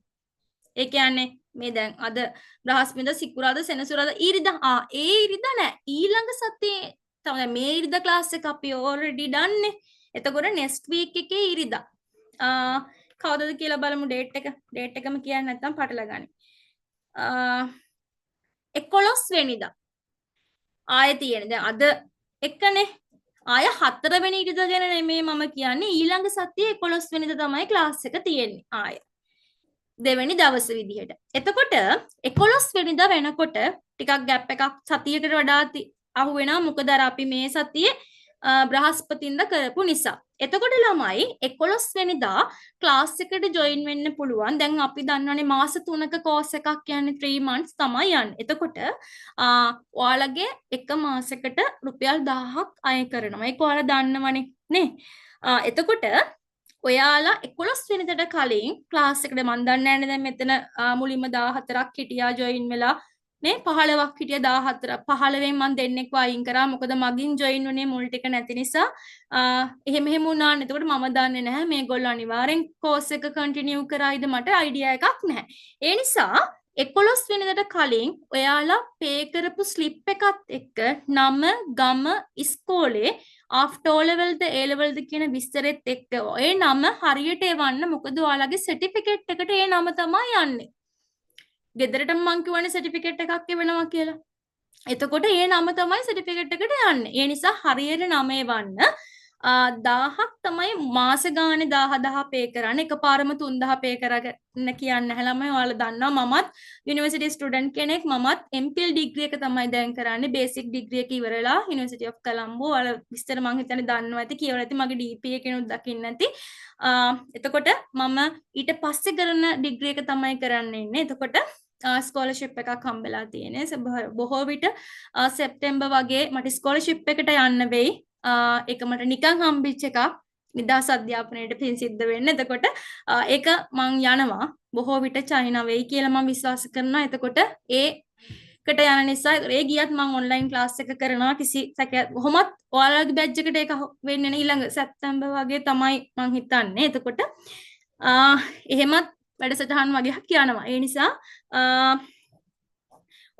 Speaker 1: ඒ කියන්නේ මේ දැන් අද බ්‍රහස්පතින්දා සිකුරාදා සෙනසුරාදා ඉරිදා ඒ ඉරිදා නෑ. ඊළඟ සතියේ තමයි මේ ඉරිදා ක්ලාස් එක අපි already done. එතකොට next week එකේ ඉරිදා. කවදද කියලා බලමු ඩේට් එක. ඩේට් එකම කියන්නේ නැත්නම් පටල ගන්න. 11 වෙනිදා. ආයෙ තියෙන. දැන් අද එකනේ. ආය 4 වෙනි ඉරිදා ගැන නෙමෙයි මම කියන්නේ. ඊළඟ සතියේ 11 වෙනිදා තමයි ක්ලාස් එක තියෙන්නේ. ආයෙ. දෙවැනි දවස විදිහට. එතකොට 11 වෙනිදා වෙනකොට ටිකක් ગેප් එකක් සතියකට වඩා අහු වෙනවා. මොකද අර අපි මේ සතියේ බ්‍රහස්පතින්දා කරපු නිසා. එතකොට ළමයි 11 වෙනිදා ක්ලාස් එකට ජොයින් වෙන්න පුළුවන්. දැන් අපි දන්නවනේ මාස 3ක කෝස් එකක් කියන්නේ 3 months තමයි යන්නේ. එතකොට ඔයාලගේ එක මාසෙකට රුපියල් 1000ක් අය කරනවා. ඒක ඔයාලා දන්නවනේ නේ. එතකොට ඔයාලා 11 වෙනිදාට කලින් ක්ලාස් එකට මන් දන්නේ නැහැ දැන් මෙතන මුලින්ම 14ක් හිටියා ජොයින් වෙලා නේ 15ක් හිටියා 14 15න් මන් දෙන්නෙක්ව අයින් කරා මොකද මගින් ජොයින් වුණේ මුල් ටික නැති නිසා එහෙම වුණා නේ. එතකොට මම දන්නේ නැහැ මේගොල්ලෝ අනිවාර්යෙන් කෝස් එක කන්ටිනියු කරයිද මට අයිඩියා එකක් නැහැ. ඒ නිසා 11 වෙනිදාට කලින් ඔයාලා පේ කරපු ස්ලිප් එකත් එක්ක නම ගම ඉස්කෝලේ after O levelද A levelද කියන විස්තරෙත් එක්ක ඒ නම හරියට එවන්න. මොකද ඔයාලගේ සර්ටිෆිකේට් එකට ඒ නම තමයි යන්නේ. ගෙදරටම මං කියවනේ සර්ටිෆිකේට් එකක් එවනවා කියලා. එතකොට ඒ නම තමයි සර්ටිෆිකේට් එකට යන්නේ. ඒ නිසා හරියට නම එවන්න. 1000ක් තමයි මාස ගානේ 10000 පේ කරන්නේ. එකපාරම 3000 පේ කරගන්න කියන්නේ නැහැ ළමයි. ඔයාලා දන්නවා මමත් යුනිවර්සිටි ස්ටුඩන්ට් කෙනෙක්. මමත් MPhil ඩිග්‍රී එක තමයි දැන් කරන්නේ. බේසික් ඩිග්‍රී එක ඉවරලා යුනිවර්සිටි ඔෆ් කොලම්බෝ. ඔයාලා විස්තර මං හිතන්නේ දන්නවා ඇති. කියවලා ඇති මගේ DP එකේනුත් දකින්න ඇති. එතකොට මම ඊට පස්සේ කරන ඩිග්‍රී එක තමයි කරන්න ඉන්නේ. එතකොට ස්කෝලර්ෂිප් එකක් හම්බෙලා තියෙන්නේ. බොහෝ විට සෙප්තැම්බර් වගේ මට ස්කෝලර්ෂිප් එකට යන්න වෙයි. ඒක මට නිකන් හම්බෙච්ච එකක්. නිදහස් අධ්‍යාපනයට පින් සිද්ධ වෙන්න. එතකොට ඒක මං යනවා. බොහෝ විට චයිනා වෙයි කියලා මම විශ්වාස කරනවා. එතකොට ඒකට යන නිසා ඒ ගියත් මං ඔන්ලයින් ක්ලාස් එක කරනවා. කිසි සැකයක් කොහොමත් ඔයාලගේ බැච් එකට ඒක වෙන්නේ නැහැ. ඊළඟ සැප්තැම්බර් වගේ තමයි මං හිතන්නේ. එතකොට එහෙමත් වැඩසටහන් වගේක් යනවා. ඒ නිසා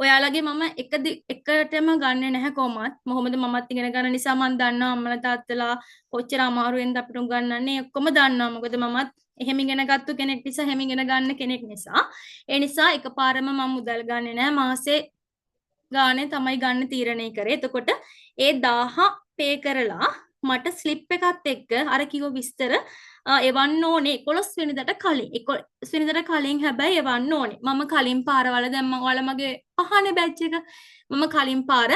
Speaker 1: ඔයාලගේ මම එකටම ගන්නෙ නැහැ කොහොමත්. මොහොමද මමත් ඉගෙන ගන්න නිසා මම දන්නවා අම්මලා තාත්තලා කොච්චර අමාරුවෙන්ද අපිට උගන්වන්නේ. ඔක්කොම දන්නවා. මොකද මමත් එහෙම ඉගෙන ගත්තු කෙනෙක් නිසා එහෙම ඉගෙන ගන්න කෙනෙක් නිසා. ඒ නිසා එකපාරම මම මුදල් ගන්නෙ නැහැ. මාසේ ගානේ තමයි ගන්න තීරණය කරේ. එතකොට ඒ 1000 පේ කරලා මට ස්ලිප් එකත් එක්ක අර කිව්ව විස්තර එවන්න ඕනේ 11 වෙනිදාට කලින්. 11 වෙනිදාට කලින් හැබැයි එවන්න ඕනේ. මම කලින් පාරවල දැන් මම ඔයාලා මගේ පහනේ බැච් එක මම කලින් පාර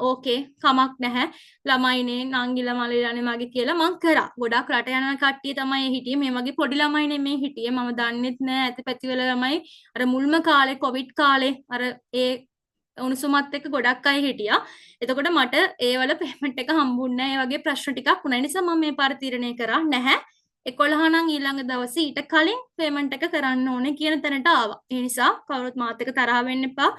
Speaker 1: ඕකේ කමක් නැහැ. ළමයිනේ නංගිලා මල්ලිලානේ මගේ කියලා මං කරා. ගොඩක් රට යන කට්ටිය තමයි හිටියේ. මේ වගේ පොඩි ළමයි නෙමෙයි හිටියේ. මම දන්නෙත් නෑ ඇතිපැතිවල ළමයි අර මුල්ම කාලේ කොවිඩ් කාලේ අර ඒ උණුසුමත් එක්ක ගොඩක් අය හිටියා. එතකොට මට ඒවල පේමන්ට් එක හම්බුන්නේ නැහැ. ඒ වගේ ප්‍රශ්න ටිකක් වුණා. ඒ නිසා මම මේ පාර තීරණය කරා නැහැ. 11 නම් ඊළඟ දවසේ ඊට කලින් පේමන්ට් එක කරන්න ඕනේ කියන තැනට ආවා. ඒ නිසා කවුරුත් මාත් එක්ක තරහ වෙන්න එපා.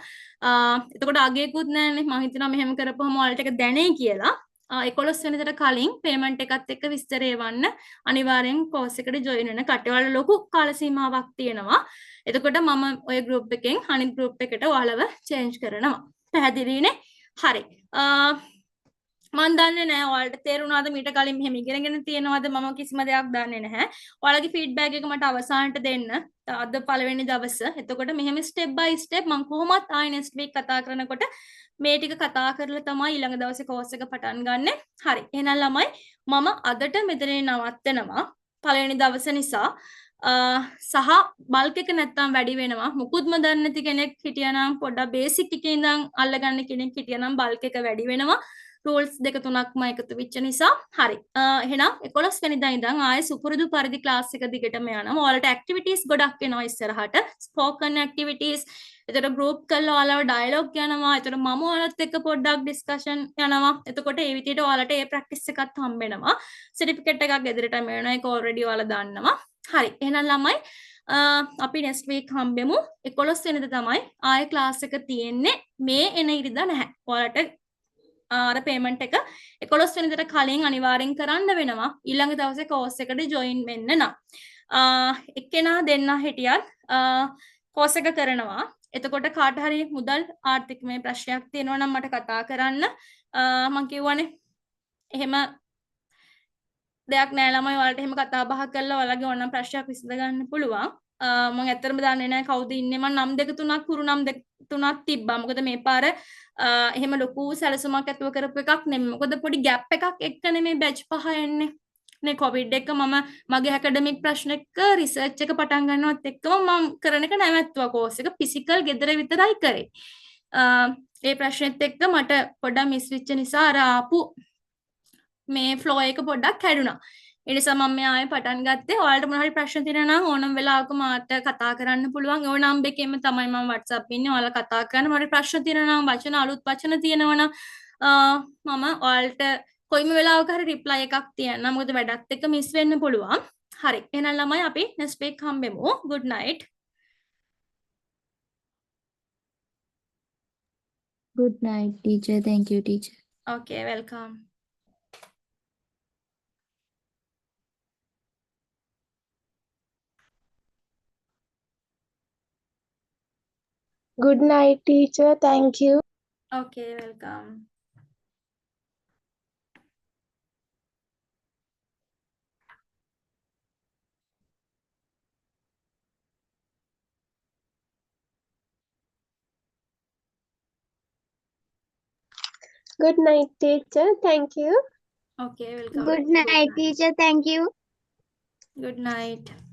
Speaker 1: එතකොට අගේකුත් නැහැනේ. මම හිතනවා මෙහෙම කරපුවම ඔයාලට එක දැනේ කියලා. 11 වෙනිදාට කලින් පේමන්ට් එකත් එක්ක විස්තර එවන්න අනිවාර්යෙන් කෝස් එකට ජොයින් වෙන කට්ටිය ලොකු කාල සීමාවක් තියෙනවා. එතකොට මම ඔය ගෲප් එකෙන් අනිත් ගෲප් එකට ඔයාලව චේන්ජ් කරනවා. පැහැදිලිනේ? හරි. මම දන්නේ නැහැ ඔයාලට තේරුණාද මීට කලින් මෙහෙම ඉගෙනගෙන තියෙනවද මම කිසිම දෙයක් දන්නේ නැහැ. ඔයාලගේ ෆීඩ්බැක් එක මට අවසානට දෙන්න. අද පළවෙනි දවස. එතකොට මෙහෙම ස්ටෙප් බයි ස්ටෙප් මම කොහොමත් ආයි නෙක්ස්ට් වීක් කතා කරනකොට මේ ටික කතා කරලා තමයි ඊළඟ දවසේ කෝස් එක පටන් ගන්නෙ. හරි. එහෙනම් ළමයි මම අදට මෙතනින් නවත්තනවා. පළවෙනි දවස නිසා සහ බල්ක් එක නැත්තම් වැඩි වෙනවා. මුකුත්ම දන්නේ නැති කෙනෙක් හිටියනම් පොඩ්ඩක් බේසික් ටිකේ ඉඳන් අල්ලගන්න කෙනෙක් හිටියනම් බල්ක් එක වැඩි වෙනවා. රූල්ස් දෙක තුනක්ම එකතු වෙච්ච නිසා. හරි. එහෙනම් 11 වෙනිදා ඉඳන් ආයේ සුපුරුදු පරිදි ක්ලාස් එක දිගටම යනවා. ඔයාලට ඇක්ටිවිටීස් ගොඩක් එනවා ඉස්සරහට. Spoken activities. එතකොට ගෲප් කරලා ඔයාලව ඩයලොග් යනවා. එතකොට මම ඔයාලත් එක්ක පොඩ්ඩක් ඩිස්කෂන් යනවා. එතකොට ඒ විදිහට ඔයාලට ඒ ප්‍රැක්ටිස් එකත් හම්බ වෙනවා. සර්ටිෆිකේට් එකක් ගෙදරටම එනවා. ඒක ඔල්රෙඩි ඔයාලා දන්නවා. හරි. එහෙනම් ළමයි අපි next week හම්බෙමු. 11 වෙනිදා තමයි ආයේ ක්ලාස් එක තියෙන්නේ. මේ එන ඉරිදා නැහැ. ඔයාලට අර පේමන්ට් එක 11 වෙනිදාට කලින් අනිවාර්යෙන් කරන්න වෙනවා. ඊළඟ දවසේ කෝස් එකට ජොයින් වෙන්න නම්. එක්කෙනා දෙන්න හිටියත් කෝස් එක කරනවා. එතකොට කාට හරි මුදල් ආර්ථිකමය ප්‍රශ්නයක් තියෙනවා නම් මට කතා කරන්න. මම කියවනේ එහෙම දෙයක් නෑ ළමයි ඔයාලට එහෙම කතා බහ කරලා ඔයාලගේ ඕනනම් ප්‍රශ්නයක් විසඳ ගන්න පුළුවන්. මම ඇත්තටම දන්නේ නැහැ කවුද ඉන්නේ. මම නම් දෙක තුනක් කුරු නම් දෙක තුනක් තිබ්බා. මොකද මේ පාර එහෙම ලොකු සැලසුමක් ඇතුව කරපු එකක් නෙමෙයි. මොකද පොඩි ગેප් එකක් එක්කනේ මේ බැච් පහ එන්නේ. නේ කොවිඩ් එක මම මගේ ඇකඩමික් ප්‍රශ්න එක රිසර්ච් එක පටන් ගන්නවත් එක්කම මම කරන එක නැවැත්තුවා කෝස් එක ෆිසිකල් ගෙදර විතරයි කරේ. ඒ ප්‍රශ්නෙත් එක්ක මට පොඩ්ඩක් මිස් වෙච්ච නිසා අර ආපු මේ ෆ්ලෝ එක පොඩ්ඩක් කැඩුනා. ඒ නිසා මම මේ ආයෙ පටන් ගත්තේ. ඔයාලට මොනවා හරි ප්‍රශ්න තියෙනවා නම් ඕනම වෙලාවක මාත් කතා කරන්න පුළුවන්. ওই නම්බර් එකෙම තමයි මම WhatsApp ඉන්නේ. ඔයාලා කතා කරන්න. මොනවා හරි ප්‍රශ්න තියෙනවා නම් වචන අලුත් වචන තියෙනවා නම් මම ඔයාලට කොයිම වෙලාවක හරි රිප්ලයි එකක් තියන්න. මොකද වැඩත් එක්ක මිස් වෙන්න පුළුවන්. හරි. එහෙනම් ළමයි අපි next week හම්බෙමු. good night.
Speaker 3: Good night, teacher. Thank you, teacher.
Speaker 1: okay, welcome.
Speaker 4: Good night, teacher. Thank you.
Speaker 1: okay, welcome.
Speaker 4: Good night, teacher. Thank you.
Speaker 1: okay, welcome.
Speaker 2: Good night, teacher. Thank you.
Speaker 1: good night.